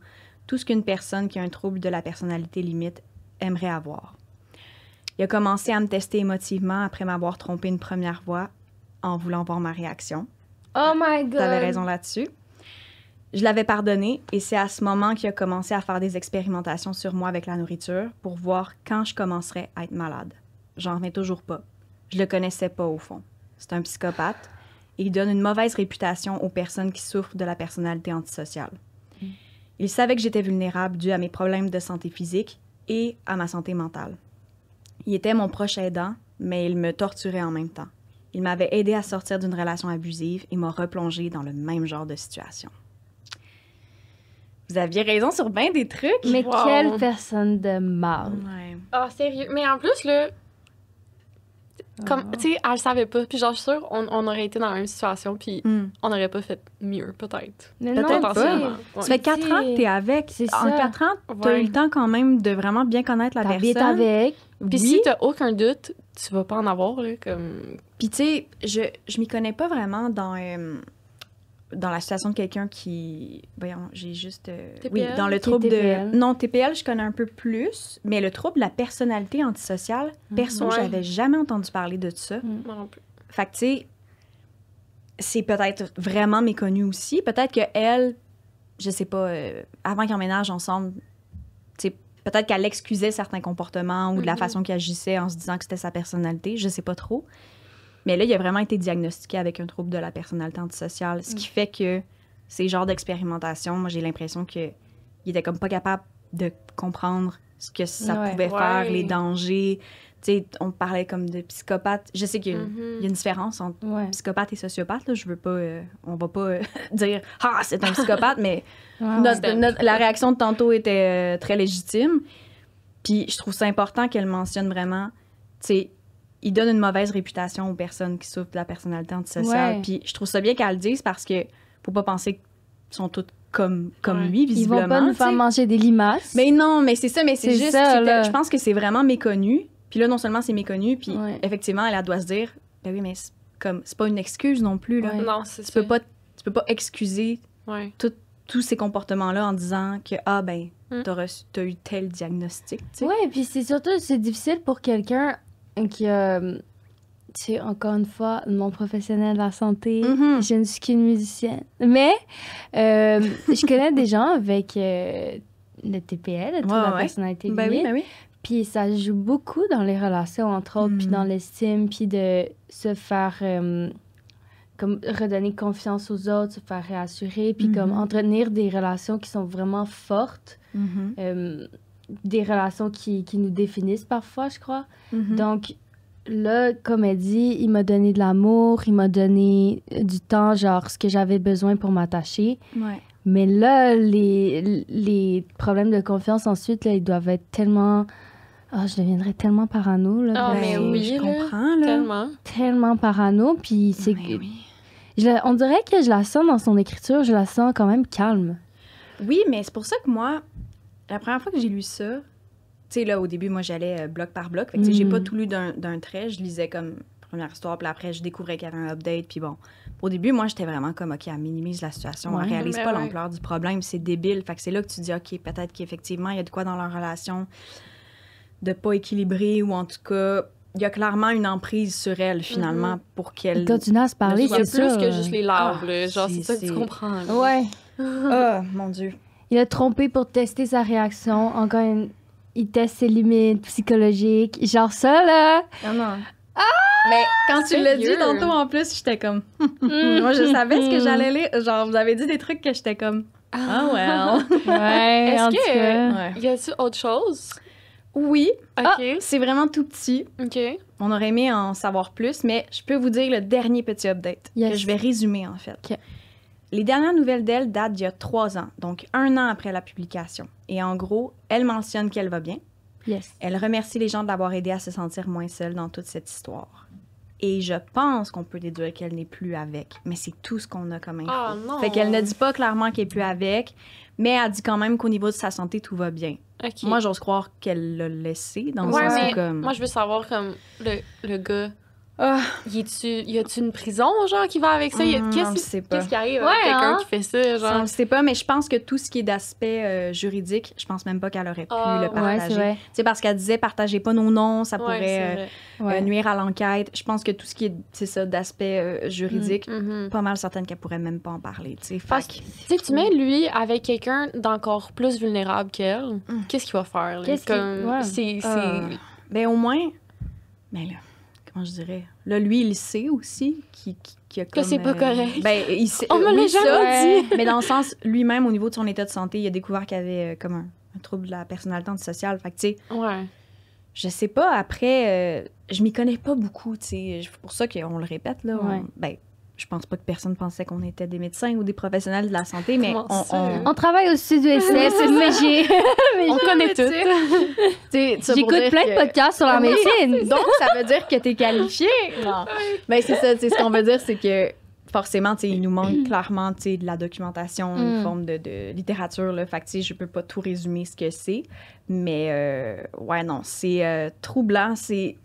tout ce qu'une personne qui a un trouble de la personnalité limite aimerait avoir. Il a commencé à me tester émotivement après m'avoir trompé une première fois en voulant voir ma réaction. Oh my God! T'avais raison là-dessus. Je l'avais pardonné et c'est à ce moment qu'il a commencé à faire des expérimentations sur moi avec la nourriture pour voir quand je commencerais à être malade. J'en reviens toujours pas. Je le connaissais pas au fond. C'est un psychopathe et il donne une mauvaise réputation aux personnes qui souffrent de la personnalité antisociale. Il savait que j'étais vulnérable dû à mes problèmes de santé physique et à ma santé mentale. Il était mon proche aidant, mais il me torturait en même temps. Il m'avait aidé à sortir d'une relation abusive et m'a replongé dans le même genre de situation. Vous aviez raison sur bien des trucs. Mais Wow. quelle personne de mal. Ouais. Ah, sérieux. Mais en plus, là, comme, tu sais, elle le savait pas. Puis genre, je suis sûre, on aurait été dans la même situation, puis on n'aurait pas fait mieux, peut-être. Mais Peut-être non, pas. Potentiellement. Ça Ouais. fait 4 ans que t'es avec. C'est En ça. 4 ans, t'as Ouais. eu le temps quand même de vraiment bien connaître la t'habites personne. avec. Puis Oui. si t'as aucun doute, tu vas pas en avoir, là, comme... Puis tu sais, je m'y connais pas vraiment dans la situation de quelqu'un qui... Voyons, j'ai juste... oui, TPL? dans le Qui est trouble TPL. de... Non, TPL, je connais un peu plus, mais le trouble de la personnalité antisociale, perso, Ouais. j'avais jamais entendu parler de ça. Moi non plus. Fait que, tu sais, c'est peut-être vraiment méconnu aussi. Peut-être qu'elle, je sais pas, avant qu'ils emménagent ensemble, tu sais, peut-être qu'elle excusait certains comportements ou de la façon qu'elle agissait en se disant que c'était sa personnalité. Je sais pas trop. Mais là, il a vraiment été diagnostiqué avec un trouble de la personnalité antisociale, ce qui fait que ces genres d'expérimentations, moi, j'ai l'impression qu'il était comme pas capable de comprendre ce que ça Ouais. pouvait faire, Ouais. les dangers. Tu sais, on parlait comme de psychopathe. Je sais qu'il y a Mhm. une différence entre Ouais. psychopathe et sociopathe. Là. Je veux pas... on va pas dire « Ah, c'est un psychopathe », mais Ouais, la réaction de tantôt était très légitime. Puis je trouve ça important qu'elle mentionne vraiment, tu sais, il donne une mauvaise réputation aux personnes qui souffrent de la personnalité antisociale. Ouais. Puis je trouve ça bien qu'elle le dise parce que faut pas penser qu'ils sont toutes comme Ouais. lui, Ils visiblement. vont pas nous faire tu sais. manger des limaces. Mais non, mais c'est ça, mais c'est C'est juste, ça, là. je pense que c'est vraiment méconnu. Puis là, non seulement c'est méconnu, puis Ouais. effectivement, elle doit se dire, ben oui, mais c'est pas une excuse non plus, là. Ouais. Non, c'est Tu ça. peux pas excuser Ouais. tous ces comportements-là en disant que, ah, ben, Mm. t'as eu tel diagnostic, tu sais. Ouais, puis c'est surtout, c'est difficile pour quelqu'un qui a, tu sais, encore une fois, mon professionnel de la santé, Mhm. je ne suis qu'une musicienne. Mais je connais des gens avec le TPL, le trouble de la ouais. personnalité Ben oui, limite. ben oui. Puis ça joue beaucoup dans les relations, entre autres, puis Mm. dans l'estime, puis de se faire comme redonner confiance aux autres, se faire réassurer, puis comme Mhm. entretenir des relations qui sont vraiment fortes, Mhm. des relations qui nous définissent parfois, je crois. Mhm. Donc là, comme elle dit, il m'a donné de l'amour, il m'a donné du temps, genre ce que j'avais besoin pour m'attacher. Ouais. Mais là, les problèmes de confiance ensuite, là, ils doivent être tellement... Ah, je deviendrais tellement parano, là. Ah, mais Ben, oui, je là, comprends, là. Tellement. Tellement parano, puis c'est... Ben oui. On dirait que je la sens dans son écriture, je la sens quand même calme. Oui, mais c'est pour ça que moi, la première fois que j'ai lu ça, tu sais, là, au début, moi, j'allais bloc par bloc. Fait que, tu sais, j'ai pas tout lu d'un trait. Je lisais comme première histoire, puis après, je découvrais qu'il y avait un update, puis bon. Au début, moi, j'étais vraiment comme, OK, elle minimise la situation, Ouais. elle réalise Mais pas ouais. l'ampleur du problème, c'est débile. Fait que c'est là que tu dis, OK, peut-être qu'effectivement, il y a de quoi dans leur relation de pas équilibré, ou en tout cas, il y a clairement une emprise sur elle, finalement, pour qu'elle... Continue à se parler, Il y a c'est plus ça. que juste les larves, Ah, là. Genre, c'est ça que c'est- tu comprends. là. Ouais. Ah, mon Dieu. Il a trompé pour tester sa réaction. Encore une... Il teste ses limites psychologiques. Genre ça, là. Non. Mais quand tu l'as dit Sérieux? tantôt, en plus, j'étais comme... Moi, je savais ce que j'allais lire. Genre, vous avez dit des trucs que j'étais comme... Ah, well. Ouais, en Est-ce tout cas. Ouais. Y a-tu autre chose? Oui, OK. c'est vraiment tout petit. OK. On aurait aimé en savoir plus, mais je peux vous dire le dernier petit update Yes. que je vais résumer, en fait. OK. Les dernières nouvelles d'elle datent d'il y a 3 ans, donc 1 an après la publication. Et en gros, elle mentionne qu'elle va bien. Yes. Elle remercie les gens de l'avoir aidée à se sentir moins seule dans toute cette histoire. Et je pense qu'on peut déduire qu'elle n'est plus avec, mais c'est tout ce qu'on a comme info. Ah non. Fait qu'elle ne dit pas clairement qu'elle est plus avec, mais elle dit quand même qu'au niveau de sa santé, tout va bien. OK. Moi, j'ose croire qu'elle l'a laissé dans le Ouais, sens mais où comme... moi, je veux savoir, comme, le gars, Y a-tu une prison, genre, qui va avec ça? Qu'est-ce qui arrive avec quelqu'un qui fait ça, genre? On le sait pas, mais je pense que tout ce qui est d'aspect juridique, je pense même pas qu'elle aurait pu le partager. Ouais, c'est parce qu'elle disait, partagez pas nos noms, ça pourrait nuire à l'enquête. Je pense que tout ce qui est d'aspect juridique, pas mal certaine qu'elle pourrait même pas en parler, tu sais. Parce que, tu mets lui avec quelqu'un d'encore plus vulnérable qu'elle, qu'est-ce qu'il va faire? Là? Ben, au moins, ben là, comment je dirais? Là, lui, il sait aussi qu'il a comme... Que c'est pas correct. Ben, il sait, on me l'a jamais dit! Mais dans le sens, lui-même, au niveau de son état de santé, il a découvert qu'il avait comme un trouble de la personnalité antisociale. Fait que, tu sais, je sais pas, après, je m'y connais pas beaucoup, tu sais. C'est pour ça qu'on le répète, là. Ben, je pense pas que personne pensait qu'on était des médecins ou des professionnels de la santé, mais on travaille au Studio SF, mais on connaît tout. J'écoute plein de podcasts sur la médecine. Donc, ça veut dire que t'es qualifié. Non. Ben, c'est ça, ce qu'on veut dire, c'est que forcément, il nous manque clairement de la documentation, une forme de littérature. Là. Fait que je peux pas tout résumer ce que c'est. Mais ouais, non, c'est troublant.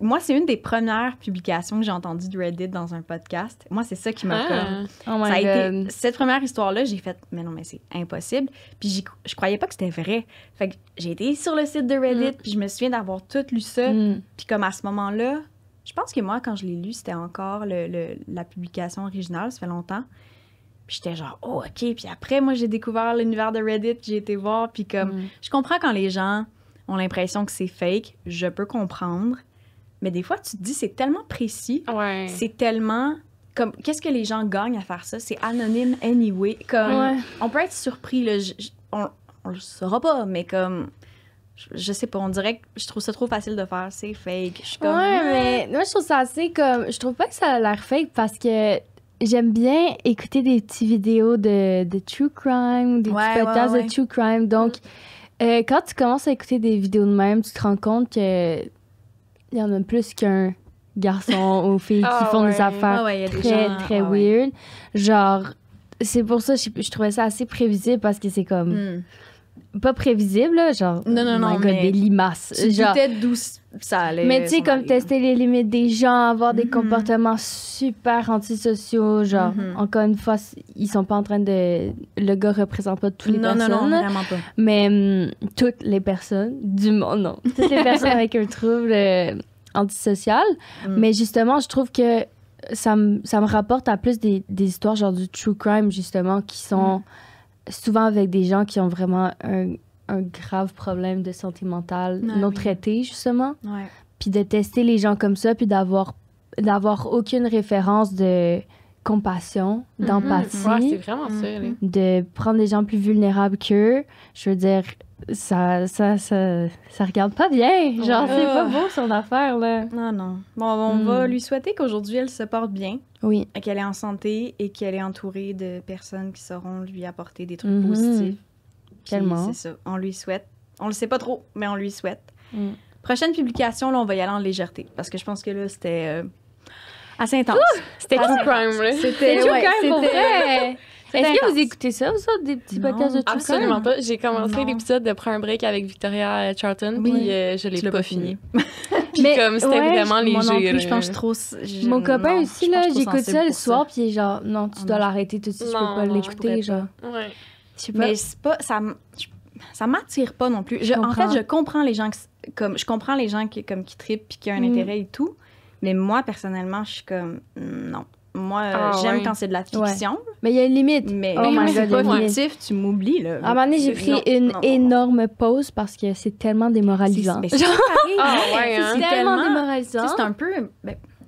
Moi, c'est une des premières publications que j'ai entendues de Reddit dans un podcast. Moi, c'est ça qui m'a ça a été cette première histoire-là, j'ai fait mais non, mais c'est impossible. Puis je croyais pas que c'était vrai. Fait que j'ai été sur le site de Reddit, puis je me souviens d'avoir tout lu ça. Puis comme à ce moment-là, je pense que moi, quand je l'ai lu, c'était encore la publication originale, ça fait longtemps. Puis j'étais genre, oh, OK. Puis après, moi, j'ai découvert l'univers de Reddit, puis j'ai été voir. Puis comme, je comprends quand les gens ont l'impression que c'est fake, je peux comprendre. Mais des fois, tu te dis, c'est tellement précis. C'est tellement... Comme, qu'est-ce que les gens gagnent à faire ça? C'est anonyme anyway. Comme, on peut être surpris, là. On le saura pas, mais comme... Je sais pas, on dirait que je trouve ça trop facile de faire. C'est fake. Je suis comme... mais moi, je trouve ça assez comme... Je trouve pas que ça a l'air fake parce que j'aime bien écouter des petites vidéos de true crime, des petits podcasts de true crime. Donc, quand tu commences à écouter des vidéos de même, tu te rends compte qu'il y en a plus qu'un garçon ou fille qui font des affaires très weird. Genre, c'est pour ça que je trouvais ça assez prévisible parce que c'est comme... Pas prévisible, là, genre... Non, mais des limaces. Tu doutais d'où ça allait. Mais tu sais, comme tester les limites des gens, avoir des comportements super antisociaux, genre, encore une fois, ils sont pas en train de... Le gars représente pas toutes les personnes. Non, vraiment pas. Mais toutes les personnes du monde, non. Toutes les personnes avec un trouble antisocial. Mais justement, je trouve que ça me rapporte à plus des histoires genre du true crime, justement, qui sont... souvent avec des gens qui ont vraiment un grave problème de santé mentale non traité, justement. Puis de tester les gens comme ça, puis d'avoir aucune référence de compassion, d'empathie. C'est vraiment ça. De prendre des gens plus vulnérables qu'eux. Je veux dire, ça regarde pas bien. Genre, c'est pas beau son affaire, là. Non. Bon, on va lui souhaiter qu'aujourd'hui, elle se porte bien. Oui. Qu'elle est en santé et qu'elle est entourée de personnes qui sauront lui apporter des trucs positifs. Tellement. C'est ça. On lui souhaite. On le sait pas trop, mais on lui souhaite. Prochaine publication, là, on va y aller en légèreté. Parce que je pense que là, c'était assez intense. C'était true crime, là. C'était true crime pour vrai. Est-ce que vous écoutez ça, vous autres, des petits podcasts de true crime? Absolument pas. J'ai commencé l'épisode de Prends un break avec Victoria Charlton, puis je l'ai pas fini. Puis comme c'était vraiment léger. Moi non plus, je pense trop... Mon copain aussi, là, j'écoute ça le soir, puis il est genre, non, tu dois l'arrêter tout de suite, je peux pas l'écouter, genre. Je sais pas. Mais c'est pas... Ça m'attire pas non plus. En fait, je comprends les gens qui trippent puis qui ont un intérêt et tout, mais moi, personnellement, je suis comme... Non. Moi, j'aime quand c'est de la fiction. Mais il y a une limite. Mais c'est pas fictif, tu m'oublies, là. À un moment donné, j'ai pris une énorme pause parce que c'est tellement démoralisant. C'est tellement démoralisant. C'est un peu...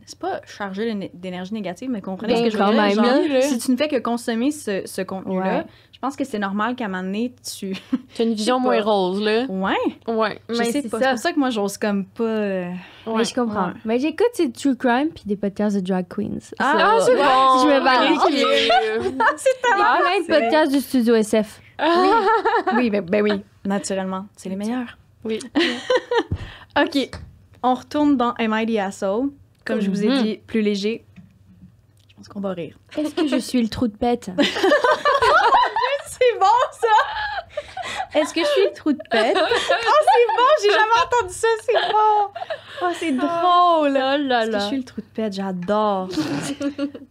c'est pas chargé d'énergie négative, mais comprenez ce que je veux dire. Genre, si tu ne fais que consommer ce contenu-là, je pense que c'est normal qu'à un moment donné, tu as une vision moins rose, là. Ouais. Je sais pas. C'est pour ça que moi, j'ose comme pas... Mais je comprends. Mais j'écoute ces true crime puis des podcasts de drag queens. C'est bon! Je me balance. C'est plein de podcasts du Studio SF. Oui, oui. Naturellement. C'est les meilleurs. Oui. OK. On retourne dans Am I the Asshole? Comme je vous ai dit, plus léger. Je pense qu'on va rire. Est-ce que je suis le trou de pète? C'est bon, ça! Est-ce que je suis le trou de pète? Oh, c'est bon! J'ai jamais entendu ça, c'est bon! Oh, c'est drôle! Oh là Est-ce que je là. suis le trou de pète? J'adore!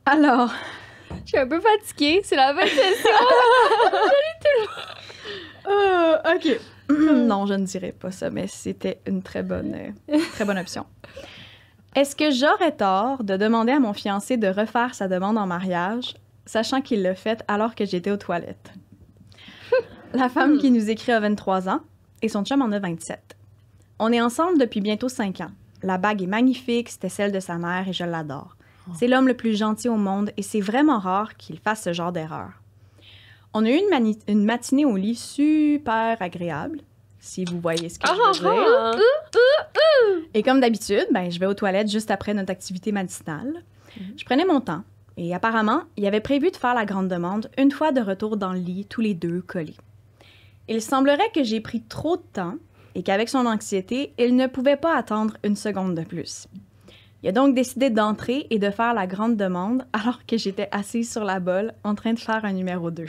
Alors... Je suis un peu fatiguée, c'est la fin de session. OK. Non, je ne dirais pas ça, mais c'était une très bonne option. Est-ce que j'aurais tort de demander à mon fiancé de refaire sa demande en mariage, sachant qu'il l'a faite alors que j'étais aux toilettes? La femme qui nous écrit a 23 ans et son chum en a 27. On est ensemble depuis bientôt 5 ans. La bague est magnifique, c'était celle de sa mère et je l'adore. C'est l'homme le plus gentil au monde et c'est vraiment rare qu'il fasse ce genre d'erreur. On a eu une matinée au lit super agréable, si vous voyez ce que je veux dire. Et comme d'habitude, je vais aux toilettes juste après notre activité matinale. Je prenais mon temps et apparemment, il avait prévu de faire la grande demande une fois de retour dans le lit, tous les deux collés. Il semblerait que j'ai pris trop de temps et qu'avec son anxiété, il ne pouvait pas attendre une seconde de plus. Il a donc décidé d'entrer et de faire la grande demande alors que j'étais assise sur la bolle en train de faire un numéro 2.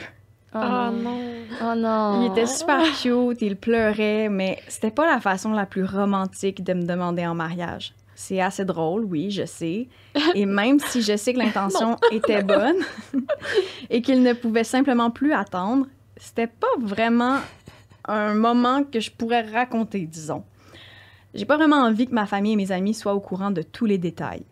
Oh non. Oh non. Il était super cute, il pleurait, mais c'était pas la façon la plus romantique de me demander en mariage. C'est assez drôle, oui, je sais. Et même si je sais que l'intention était bonne et qu'il ne pouvait simplement plus attendre, c'était pas vraiment un moment que je pourrais raconter, disons. J'ai pas vraiment envie que ma famille et mes amis soient au courant de tous les détails.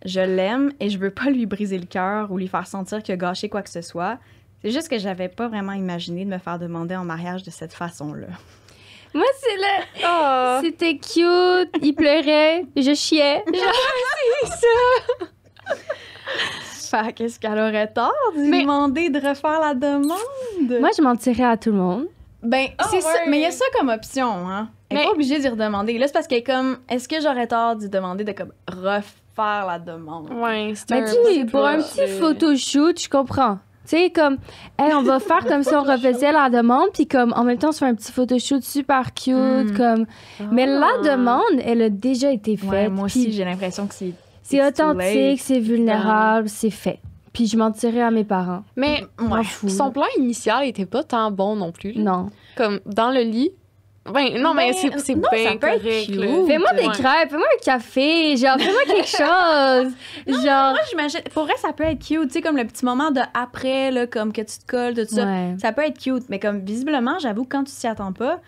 Je l'aime et je veux pas lui briser le cœur ou lui faire sentir qu'il a gâché quoi que ce soit. C'est juste que j'avais pas vraiment imaginé de me faire demander en mariage de cette façon-là. Moi, c'était cute, il pleurait, je chiais. Fait qu'est-ce qu'elle aurait tort de lui demander de refaire la demande? Moi, je mentirais à tout le monde. C'est ça. Mais il y a ça comme option, hein. Elle n'est pas obligée d'y redemander. Là, c'est parce qu'elle est comme, est-ce que j'aurais tort d'y demander de comme refaire la demande? Ouais, c'est Mais tu sais, pour un petit photoshoot, je comprends. Tu sais, comme, hey, on va faire comme si on refaisait la demande, puis comme, en même temps, on se fait un petit photoshoot super cute, comme... Mais la demande, elle a déjà été faite. Ouais, moi aussi, j'ai l'impression que c'est authentique, c'est vulnérable, c'est fait. Puis je mentirais à mes parents. Mais son plan initial était pas tant bon non plus. Là. Non. Comme dans le lit. Non, mais c'est bien correct. Fais-moi des crêpes, fais-moi un café, genre, fais-moi quelque chose. Genre... Moi, j'imagine... Pour vrai, ça peut être cute, tu sais, comme le petit moment de après, là, comme que tu te colles, tout ça. Ouais. Ça peut être cute, mais comme visiblement, j'avoue, quand tu t'y attends pas,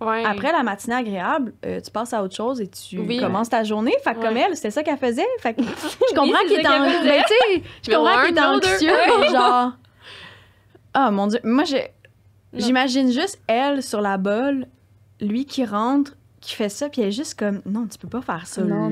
après la matinée agréable, tu passes à autre chose et tu commences ta journée. Fait que comme elle, c'était ça qu'elle faisait. Fait que je comprends qu'il était anxieux. Genre... Ah, mon Dieu. Moi, j'imagine juste elle sur la bolle, lui qui rentre, qui fait ça, puis elle est juste comme, non, tu peux pas faire ça là.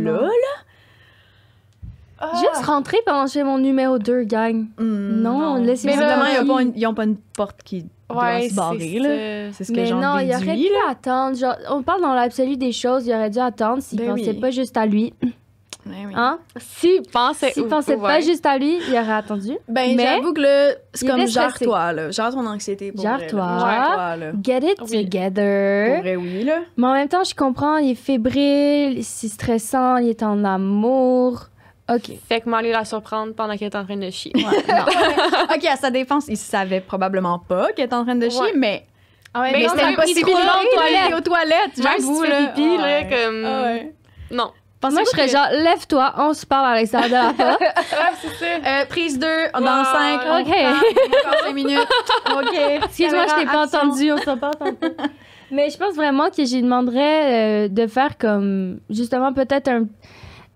Juste rentrer pendant que j'ai mon numéro 2, gang. Non, laissez-moi. Mais évidemment, ils n'ont pas une porte qui doit se barrer, là. C'est ce que j'en déduis. Mais non, il aurait dû attendre. Genre, on parle dans l'absolu des choses, il aurait dû attendre s'il pensait pas juste à lui. Hein? S'il pensait pas juste à lui, il aurait attendu. Mais j'avoue que là, c'est comme gère-toi, là. Gère ton anxiété. Gère-toi. Get it together. Pour vrai, oui, là. Mais en même temps, je comprends, il est fébrile, c'est stressant, il est en amour. OK. Fait que m'aller la surprendre pendant qu'elle est en train de chier. OK, à sa défense, il savait probablement pas qu'elle est en train de chier, mais c'était une possibilité d'aller aux toilettes, j'avoue, là. Pipi, là, comme... Non. Moi, je serais genre, lève-toi, on se parle à l'extérieur de la porte. C'est ça. Prise 2, dans 5, OK. Encore 5 minutes. OK. Excuse-moi, je t'ai pas entendu, on s'en pas entendu. Mais je pense vraiment que j'y demanderais de faire comme, justement, peut-être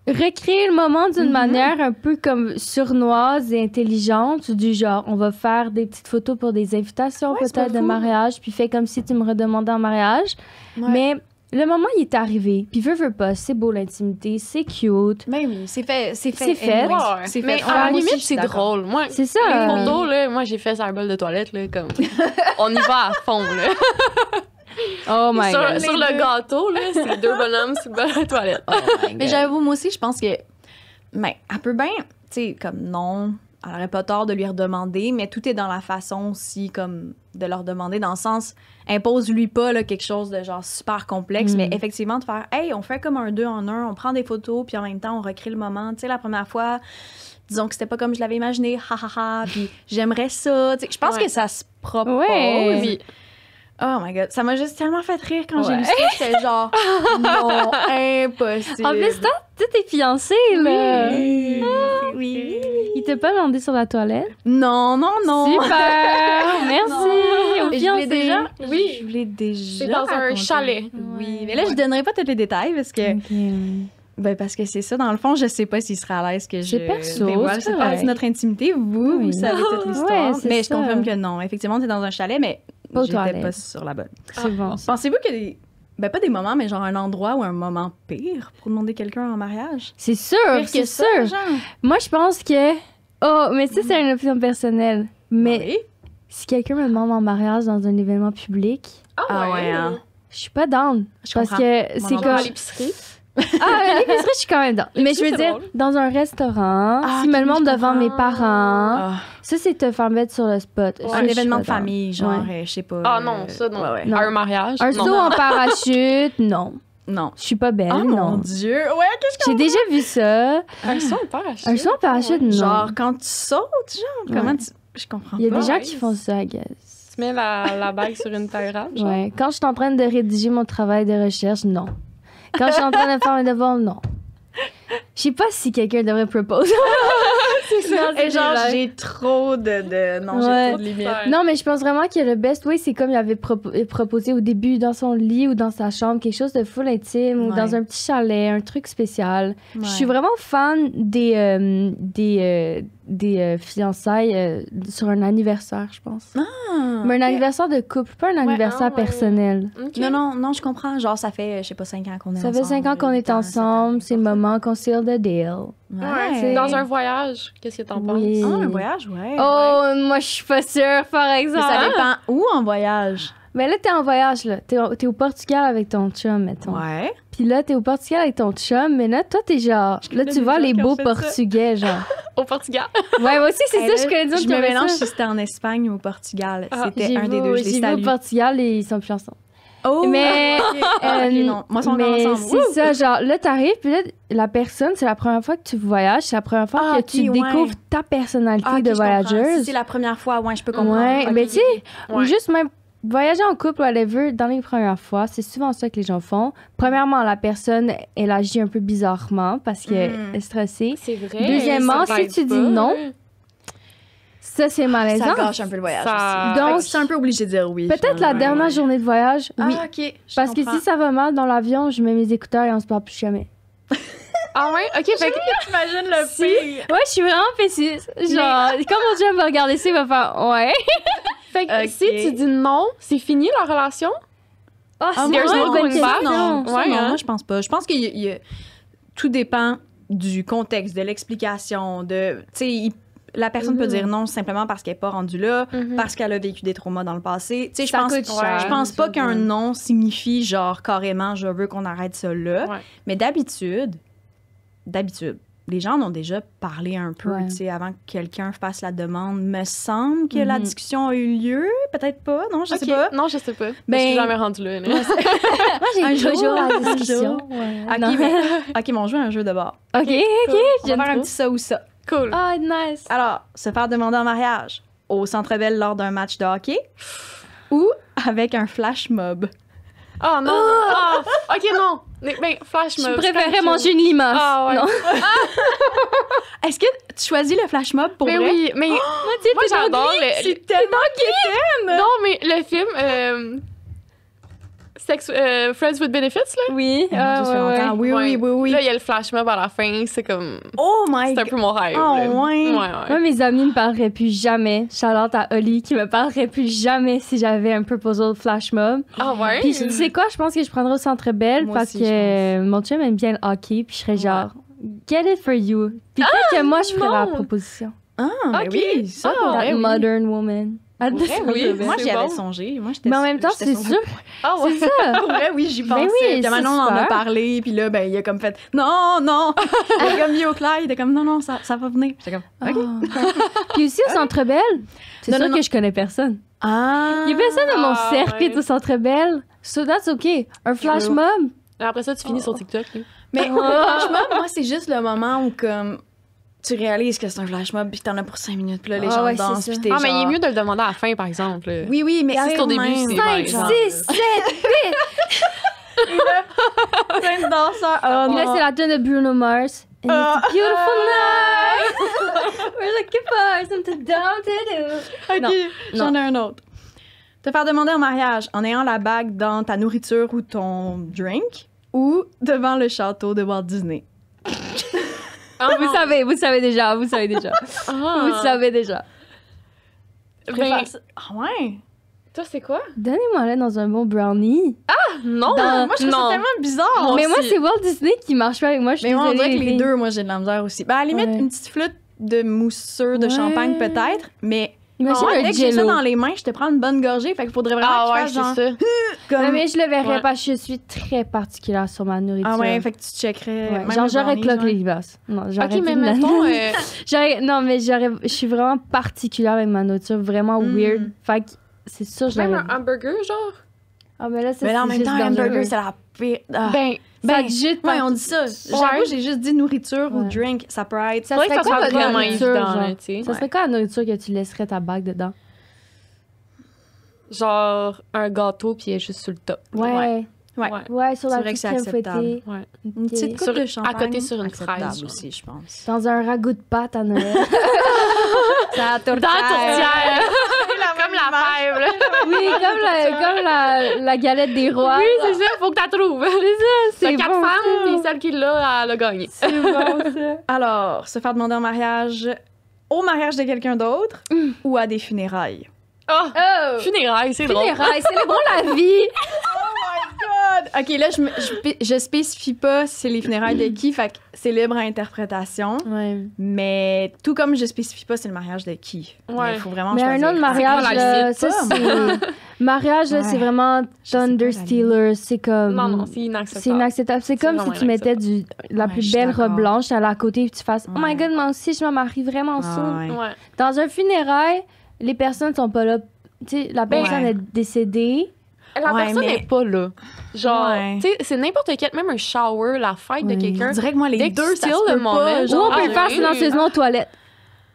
recréer le moment d'une manière un peu comme sournoise et intelligente, du genre, on va faire des petites photos pour des invitations peut-être de mariage, puis fais comme si tu me redemandais en mariage. Ouais. Mais le moment, il est arrivé, puis veux pas, c'est beau l'intimité, c'est cute. Mais oui, c'est fait. Mais à la limite, c'est drôle. Moi, c'est ça. Les photos, là, moi, j'ai fait sur un bol de toilette, là, comme, on y va à fond, là. Oh my God. Sur le gâteau, là, c'est 2 bonhommes sur le bol de toilette. Mais j'avoue, moi aussi, je pense que, elle peut bien, tu sais, comme non, elle aurait pas tort de lui redemander, mais tout est dans la façon aussi, comme, de leur demander, dans le sens, impose-lui pas, là, quelque chose de genre super complexe, mais effectivement, de faire, hey, on fait comme un 2 en 1, on prend des photos, puis en même temps, on recrée le moment. Tu sais, la première fois, disons que c'était pas comme je l'avais imaginé, ha ha ha, puis j'aimerais ça. Tu sais, je pense que ça se propose. Ouais. Puis, Oh my God, ça m'a juste tellement fait rire quand j'ai lu ça. J'étais genre, non, impossible. En plus, toi, t'es fiancée, là. Oui. Il t'a pas demandé sur la toilette? Non. Super! Merci! Au Je fiancé. voulais déjà. Oui. Je voulais déjà. C'est dans un raconter. chalet. Oui, mais là, je donnerai pas tous les détails parce que. Ben, parce que c'est ça. Dans le fond, je sais pas s'il sera à l'aise que je C'est perso, dévoile c'est cette partie de correct. notre intimité. Vous savez toute l'histoire. Ouais, c'est mais ça. je confirme que non. Effectivement, t'es dans un chalet, mais Pas aux j'étais toilettes. pas sur la bonne. C'est bon. Pensez-vous qu'il y a des... Ben, pas des moments, mais genre un endroit ou un moment pire pour demander quelqu'un en mariage? C'est sûr, Pire c'est que ça, sûr. genre? Moi, je pense que... Oh, mais ça, c'est une opinion personnelle. Mais Oui. si quelqu'un me demande en mariage dans un événement public, Ah ouais, hein? je suis pas down. Je Parce comprends. que Mon c'est endroit comme... À l'épicerie. Ah, l'épicerie, je suis quand même down. Mais je veux c'est dire, drôle. dans un restaurant, Ah, si ok, me le je demande devant mes comprends. parents, Ah, ça, c'est te faire mettre sur le spot. Ça, un je suis événement pas de down. famille, genre, Ouais. je sais pas. Ah non, ça, non. Ouais. Non. À un mariage. Un non. saut en parachute, non. Non. Je suis pas belle, Oh non. mon Dieu! Ouais, qu'est-ce J'ai déjà vu ça. Un saut en parachute. Un saut en parachute, non. que... Genre, quand tu sautes, genre, Ouais. comment tu... Je comprends Il y a pas. des gens nice. qui font ça, I guess. Tu mets la bague sur une taille rap, genre. Ouais. Quand je suis en train de rédiger mon travail de recherche, non. Quand je suis en train de faire mes devoirs, non. Je sais pas si quelqu'un devrait proposer. C'est ça. Et genre, j'ai trop de... Non, j'ai Ouais. trop de limites. Ouais. Non, mais je pense vraiment que le best way, c'est comme il avait proposé au début dans son lit ou dans sa chambre, quelque chose de full intime ou Ouais. dans un petit chalet, un truc spécial. Ouais. Je suis vraiment fan des fiançailles sur un anniversaire, je pense. Ah, Mais un ok. anniversaire de couple, pas un anniversaire ah ouais. personnel. Ok. Non, je comprends. Genre, ça fait, je sais pas, 5 ans qu'on est Ça ensemble. fait 5 ans qu'on 8 est ans, ensemble, 7 c'est ans. le moment qu'on seal the deal. Ouais. C'est- Dans un voyage, qu'est-ce que t'en Oui. penses? Ah, un voyage, ouais. Oh, moi, je suis pas sûre, par Mais exemple. ça dépend où en voyage. Mais là, t'es en voyage, là. T'es au Portugal avec ton chum, mettons. Ouais. Puis là, t'es au Portugal avec ton chum, mais là, toi, t'es genre... Là, connais tu des vois gens les qui ont beaux fait ça. Portugais, genre. Au Portugal. Ouais, moi aussi, c'est Hey, ça, là, je connais des gens Je qui me ont fait mélange ça. si c'était en Espagne ou au Portugal. Ah, C'était un des deux, je les J'ai vu au salue. Portugal et ils sont plus ensemble. Oh! Mais, Ok, non. Moi, ils sont encore mais ensemble. c'est Wouh! ça, genre, là, t'arrives, puis là, la personne, c'est la première fois que tu voyages, c'est la première fois Ah, que ok, tu ouais. découvres ta personnalité Ah, ok, de je comprends. voyageuse. Si c'est la première fois, ouais, je peux comprendre. Ouais, Ok, mais ok, tu sais, ok. ou Ouais. juste même voyager en couple, whatever, dans les premières fois, c'est souvent ça que les gens font. Premièrement, la personne, elle agit un peu bizarrement parce qu'elle est stressée. C'est vrai. Deuxièmement, ça si t'aide tu dis pas. non, ça, c'est malaisant. Ça gâche un peu le voyage Ça- aussi. Donc, Fait que c'est un peu obligé de dire oui. Peut-être la finalement. dernière journée de voyage, oui. Ah, ok. je Parce que comprends. si ça va mal dans l'avion, je mets mes écouteurs et on se parle plus jamais. Ah ouais? OK, fait que... T'imagines le Si. pire. Ouais, je suis vraiment pessimiste. Genre, quand mon chum va regarder ça, il va faire « Ouais. Fait que Ok. si tu dis non, c'est fini la relation? Oh, Ah, There's moi, no bonne going question. back. Non, ça, Ouais, non, hein? moi, je pense pas. Je pense que tout dépend du contexte, de l'explication, de... Tu sais, la personne peut dire non simplement parce qu'elle n'est pas rendue là, parce qu'elle a vécu des traumas dans le passé. Tu sais, je Ça pense, coûte cher, je pense pas j'avoue. qu'un non signifie genre carrément je veux qu'on arrête ça là. Ouais. Mais d'habitude, les gens en ont déjà parlé un peu, Ouais. tu sais, avant que quelqu'un fasse la demande. Me semble que la discussion a eu lieu, peut-être pas, non, je sais OK. pas. Non, je sais pas. Ben- Ben, je suis jamais rendue là. là. Moi, j'ai Un toujours jour, la un discussion. jour. Ouais. Ok, Non. mais, ok, mais on joue à un jeu de bord. OK, OK. On va J'aime faire un trop. petit ça ou ça. Cool. Ah, nice. Alors, se faire demander en mariage au Centre Bell lors d'un match de hockey ou avec un flash mob. Oh non! Ah! OK, non! Mais flash Je mob, préférais c'est manger une limace. Ah, ouais. Non. Est-ce que tu choisis le flash mob pour Mais vrai? oui, mais moi j'adore le... C'est tellement quétaine! Non, mais le film Friends with Benefits, là. Oui. Ça fait longtemps. Oui, Ouais. oui. Là, il y a le flash mob à la fin, c'est comme... Oh my C'est un god! peu mon rêve. Oh, là. ouais. Moi, mes amis me parleraient plus jamais. Charlotte à Oli qui me parlerait plus jamais si j'avais un proposal flash mob. Ah ouais? Puis tu sais quoi, je pense que je prendrais au Centre Bell Moi parce aussi, que je mon chum aime bien le hockey, puis je serais genre get it for you. Puis peut-être que moi je ferais la non. proposition. Ah, mais Ok. oui, ça. Ah, pour That vrai, oui. modern woman. At the vrai, Centre oui. Bell. Moi, c'est j'y avais bon. songé. Moi, j'étais Mais en même temps, j'étais c'est sur- sûr. Ah ouais? C'est ça. Pour vrai, oui, j'y pensais. Ben oui, Puis Manon c'est en a super. parlé, puis là, ben, il a comme fait non. Il a comme mis au clair, il était comme non, ça va venir. J'étais comme OK. Ah. Puis aussi au Centre Bell, c'est Non, sûr non, non. que je connais personne. Ah! Il y a personne dans mon Ah, cercle qui ouais. est au Centre Bell. So that's OK. Un flash True. mob. Après ça, tu finis sur TikTok. là. Mais franchement, moi, c'est juste le moment où, comme, tu réalises que c'est un flash mob puis que t'en as pour 5 minutes, puis là, les gens ouais, dansent, c'est ça. puis t'es Ah, mais il est genre- mieux de le demander à la fin, par exemple. Oui, mais Si c'est au début, c'est bien, 5, genre. 6, 7, 8! plein de danseurs. Oh, Là, non. c'est la tune de Bruno Mars. And it's a beautiful night! We're looking for something dumb to do. OK, Non, j'en ai un autre. Te faire demander en mariage en ayant la bague dans ta nourriture ou ton drink ou devant le château de Walt Disney. Vous savez déjà. Vous savez déjà. Ben, Ah ouais? toi, c'est quoi? Donnez-moi-le dans un bon brownie. Non, Dans- Moi, je trouve ça tellement bizarre. Moi Mais moi, aussi. c'est Walt Disney qui marche pas avec moi. Je suis Mais moi, on désolée, dirait que les filles. deux, moi, j'ai de la misère aussi. Ben, à la limite, Ouais. une petite flûte de mousseux de Ouais. champagne, peut-être, mais Imagine dès un que j'ai ça jello. dans les mains, je te prends une bonne gorgée, fait qu'il faudrait vraiment Ah que ouais, je fasse c'est genre... ça. Comme... Ouais, mais je le verrais Ouais. parce que je suis très particulière sur ma nourriture. Ah ouais, fait que tu checkerais... Ouais. même Genre, le j'aurais brownie, cloque genre. les libaces. Non, j'aurais OK, mais plus de la- mettons... Non, mais je suis vraiment particulière avec ma nourriture, vraiment weird. Fait que c'est sûr, je même l'aurais. un hamburger, genre? Ah, mais là, ça, Mais là, en c'est même juste temps, un hamburger, dangereux. c'est la pire... Ah. Ben, Ça te jute ouais, partout. on dit ça. J'avoue, j'ai juste dit nourriture ou Ouais. drink. Ça peut être... Ça faudrait serait que ça quoi soit votre vraiment nourriture, évident, genre? là, tu sais. Ça serait quoi la nourriture que tu laisserais ta bague dedans? Genre un gâteau, puis il est juste sur le top. Ouais. Ouais. Ouais, sur C'est la vrai que petite c'est crème acceptable. fouettée. Ouais. Une petite coupe Sur- de champagne. à côté sur une acceptable fraise, genre. aussi, je pense. Dans un ragoût de pâte à Noël. Ça Dans la tourtière! Comme la fève, là. Oui, comme la galette des rois. Oui, c'est ça, faut que tu la trouves. C'est C'est 4 bon, femmes, ça. puis celle qui l'a, elle a gagné. C'est bon, ça. Alors, se faire demander en mariage au mariage de quelqu'un d'autre ou à des funérailles? Oh! Oh! Funérailles, c'est drôle. Funérailles, célébrons la vie! OK, là, je spécifie pas c'est les funérailles de qui, fait que c'est libre à interprétation. Ouais. Mais tout comme je spécifie pas c'est le mariage de qui. Ouais. Il faut vraiment Mais un choisir. autre mariage, C'est quoi la là, limite? ça, c'est... Mariage, là, Ouais. c'est vraiment sais pas Thunder la Stealers. C'est comme... Non, c'est inacceptable. C'est inacceptable. C'est comme si vraiment tu mettais la Ouais, je plus suis belle d'accord. robe blanche à la côté et tu fasses « Oh my Ouais. God, moi aussi, je me marie vraiment Ah, soon. ouais. Ouais. Dans un funérail, les personnes sont pas là. Tu sais, la personne Ouais. est décédée. La Ouais, personne mais- n'est pas là. Genre, Ouais. tu sais, c'est n'importe quel, même un shower, la fête de Ouais. quelqu'un. On dirait que moi, les Dès que deux, tu ça steals se le peut moment, pas. Ou genre, on peut ah, le faire oui. silencieusement aux toilettes.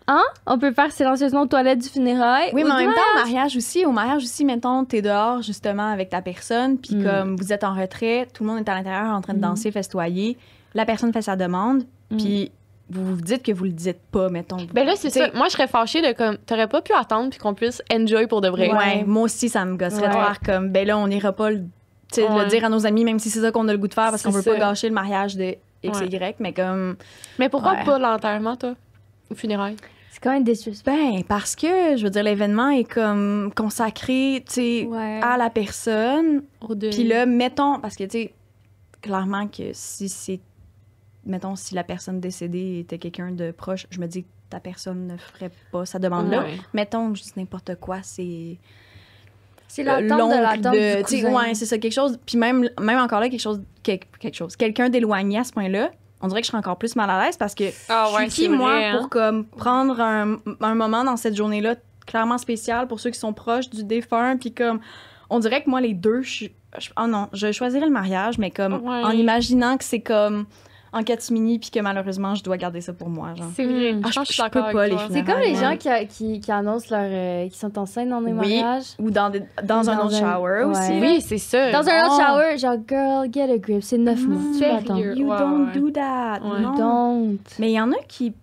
Hein? On peut le faire silencieusement aux toilettes du funérail. Oui, ou mais en du même temps, mariage. au mariage aussi, mettons, t'es dehors justement avec ta personne, puis comme vous êtes en retrait, tout le monde est à l'intérieur en train de danser, festoyer. La personne fait sa demande, puis vous vous dites que vous le dites pas, mettons. Ben là, c'est T'sais, ça. Moi, je serais fâchée de comme, t'aurais pas pu attendre puis qu'on puisse enjoy pour de vrai. Ouais, moi aussi, ça me gosserait de Ouais. faire comme, ben là, on n'ira pas le Ouais. dire à nos amis, même si c'est ça qu'on a le goût de faire, parce qu'on C'est veut pas ça. gâcher le mariage de X, Ouais. Y, mais comme... Mais pourquoi Ouais. pas l'enterrement, toi? Au funérailles? C'est quand même disrespect. Ben, parce que, je veux dire, l'événement est comme consacré, tu sais, Ouais. à la personne. Au deuil. Puis là, mettons, parce que, tu sais, clairement que si c'est... Mettons, si la personne décédée était quelqu'un de proche, je me dis que ta personne ne ferait pas sa demande-là. Ouais. Mettons, je dis n'importe quoi, c'est... C'est l'attente de l'attente du tu sais, cousin. ouais, c'est ça, quelque chose... Puis même encore là, quelqu'un d'éloigné à ce point-là, on dirait que je serais encore plus mal à l'aise parce que Ah ouais, je suis c'est qui, moi, vrai, hein? pour comme prendre un moment dans cette journée-là clairement spécial pour ceux qui sont proches du défunt, puis comme... On dirait que moi, les deux, oh non, je choisirais le mariage, mais comme Ouais. en imaginant que c'est comme en catimini, puis que malheureusement, je dois garder ça pour moi, genre. C'est vrai. Mm. Ah, Je pense que je suis peux d'accord pas avec les toi. funérailles. C'est comme les Ouais. gens qui annoncent qui sont enceintes dans des Oui. mariages. Ou dans un autre shower aussi. ouais. Oui, c'est ça. Dans un autre Non. shower, genre, girl, get a grip. C'est 9 mois. Tu peux Sérieux? attendre. You Ouais, don't ouais. do that. Ouais. Non. Don't. Mais il y en a qui...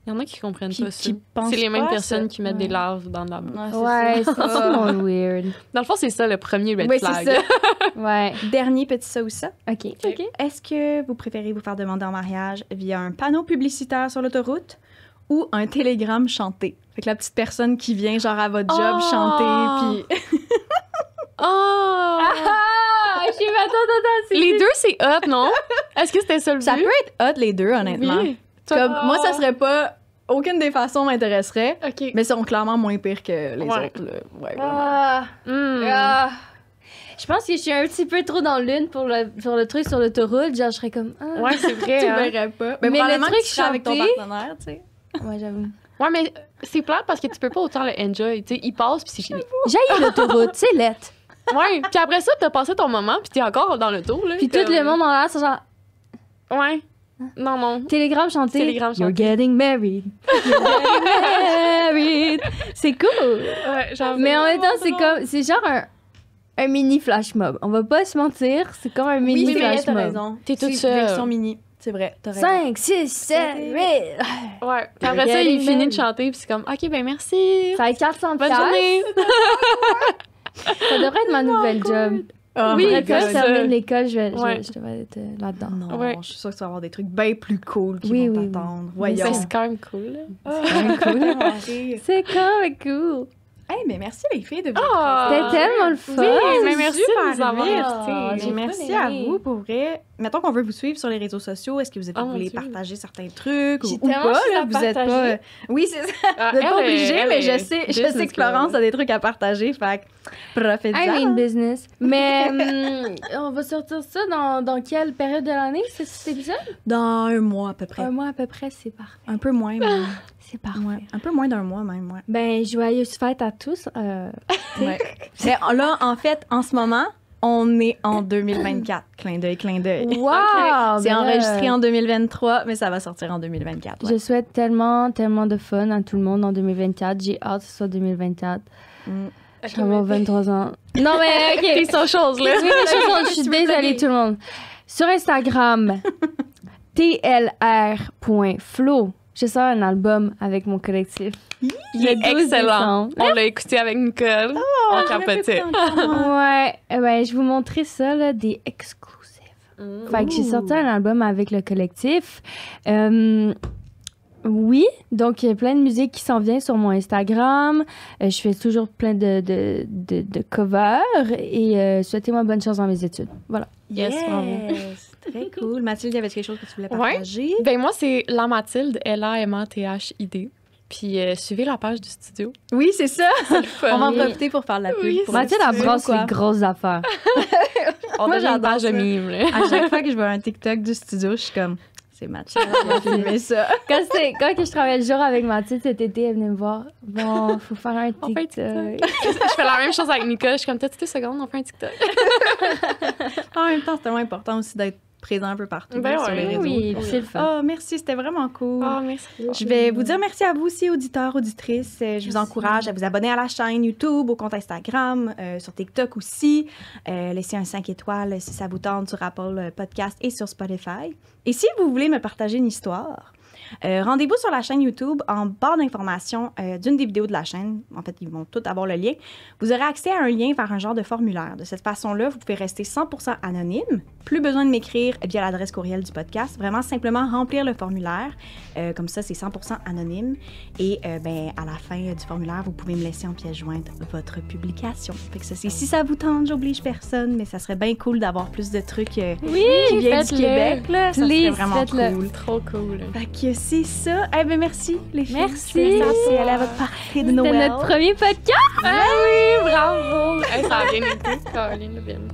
Il y en a qui comprennent Qui- pas ça. qui pensent C'est les mêmes pas à personnes ça. qui mettent des larves dans la bouche. Ouais, c'est vraiment weird. Dans le fond, c'est ça le premier red Oui, flag. c'est ça. Ouais. Dernier petit ça ou ça. OK. OK. Est-ce que vous préférez vous faire demander en mariage via un panneau publicitaire sur l'autoroute ou un télégramme chanté? Fait que la petite personne qui vient genre à votre job Oh! chanter, puis... Oh! Ah! Je suis attends. Les deux, c'est hot, non? Est-ce que c'était ça le Ça but? peut être hot les deux, honnêtement. Oui. Toi- Comme, moi, ça serait pas... Aucune des façons m'intéresserait, OK. mais sont clairement moins pires que les Ouais. autres. Là. Ouais, vraiment. Ah! Hmm. Ah! Je pense que je suis un petit peu trop dans l'une pour le truc sur l'autoroute. Genre, je serais comme... Ah. Ouais, c'est vrai. Tu le hein. verrais pas. Mais le probablement truc que tu serais avec ton chanté- partenaire, tu sais. Ouais, j'avoue. Ouais, mais c'est plate parce que tu peux pas autant le enjoy. Tu sais, il passe puis c'est fini. J'ai l'autoroute, c'est lettre. Ouais. Puis après ça, t'as passé ton moment puis t'es encore dans le tour, là. Puis tout le monde en l'air, c'est genre... Ouais. Non. Télégramme chanté. Télégramme You're chanté. getting married. You're getting married. C'est cool. Ouais, genre, Mais en même temps, c'est genre un mini flash mob. On va pas se mentir, c'est comme un mini Oui, mais flash t'as mob. raison. T'es toute C'est seule. version mini. C'est vrai, t'as raison. 5, 6, 7, 8. Ouais. Puis après ça, il finit de chanter, puis c'est comme, OK, ben merci. Ça va être 400 Bonne journée. Ça devrait être ma nouvelle job. Oh Oui, my Après, quand God. je termine l'école, Ouais. je devrais être là-dedans. Non, Ouais. je suis sûre que tu vas avoir des trucs bien plus cool qui Oui, vont oui, t'attendre. oui. Voyons. Ben, c'est quand même cool. Là. C'est quand même cool. C'est quand même cool. Hey, mais merci les filles de vous Ah! C'était tellement le fun. Oui, mais c'est merci super de nous avoir vite. invités. J'ai Mais merci pas à aimé. vous, pour vrai. Mettons qu'on veut vous suivre sur les réseaux sociaux. Est-ce que vous, Oh, mon voulez Dieu. partager certains trucs J'ai ou tellement pas? de choses Là, à vous êtes pas... partager. Oui, c'est ça. Ah, Vous n'êtes pas elle est- obligés, elle mais je est sais business que Florence a des trucs à partager. Fait que profitez-en. I mean business. Mais on va sortir ça dans quelle période de l'année, cet épisode? Dans un mois à peu près. Un mois à peu près, c'est parfait. Un peu moins, même. C'est parfait. Ouais. Un peu moins d'un mois, même, ouais. Ben, joyeuses fêtes à tous. Ouais. Mais là, en fait, en ce moment, on est en 2024. Clin d'œil, clin d'œil. Wow! C'est ben là, enregistré en 2023, mais ça va sortir en 2024. ouais. Je souhaite tellement de fun à tout le monde en 2024. J'ai hâte que ce soit 2024. Mm. Je vais avoir 23 ans. Non, mais OK. T'es sans chose, là. Oui, mais je suis désolée, tout le monde. Sur Instagram, tlr.flow. Je sors un album avec mon collectif. Il est Le 12 excellent. décembre. On l'a écouté avec Nicole. On capotait. Ouais, ben, je vous montrer ça, là, des exclusifs. Fait que j'ai sorti un album avec le collectif. Oui, donc il y a plein de musique qui s'en vient sur mon Instagram. Je fais toujours plein de covers et souhaitez-moi bonne chance dans mes études. Voilà. Yes, bravo. Très cool. Mathilde, y avait quelque chose que tu voulais Ouais. partager? Ben moi, c'est La Mathilde, L-A-M-A-T-H-I-D. Puis suivez la page du studio. Oui, c'est ça. C'est le fun. On va en Oui. profiter pour faire de la pub. Oui, pour le Mathilde, elle studio, brasse quoi. les grosses affaires. On Moi, devient une j'adore page de ça. mime, là. À chaque fois que je vois un TikTok du studio, je suis comme, c'est Mathilde qui va filmer ça. Quand que je travaillais le jour avec Mathilde cet été, elle venait me voir. Bon, faut faire un On fait un TikTok. Je fais la même chose avec Nicole. Je suis comme, t'as 2 secondes, on fait un TikTok. En même temps, c'est tellement important aussi d'être présent un peu partout Ben sur ouais. les réseaux. Oui, puis c'est le fun. Oh, merci, c'était vraiment cool. Oh, merci. Je vais vous dire merci à vous aussi, auditeurs, auditrices. Je vous encourage à vous abonner à la chaîne YouTube, au compte Instagram, sur TikTok aussi. Laissez un 5 étoiles si ça vous tente sur Apple Podcast et sur Spotify. Et si vous voulez me partager une histoire, rendez-vous sur la chaîne YouTube en barre d'informations d'une des vidéos de la chaîne. En fait, ils vont tous avoir le lien. Vous aurez accès à un lien vers un genre de formulaire. De cette façon-là, vous pouvez rester 100% anonyme. Plus besoin de m'écrire via l'adresse courriel du podcast. Vraiment, simplement remplir le formulaire. Comme ça, c'est 100% anonyme. Et ben, à la fin du formulaire, vous pouvez me laisser en pièce jointe votre publication. Fait que ça, c'est si ça vous tente, j'oblige personne, mais ça serait bien cool d'avoir plus de trucs qui viennent du faites-le. Québec. Là. Ça serait Please, vraiment faites-le. cool. Trop cool. Fait que c'est ça. Eh ben merci, les filles. Merci. Je vais passer aller à votre partie de C'était Noël. notre premier podcast. Ah oui, bravo. Hey, ça a bien été, Caroline Levine.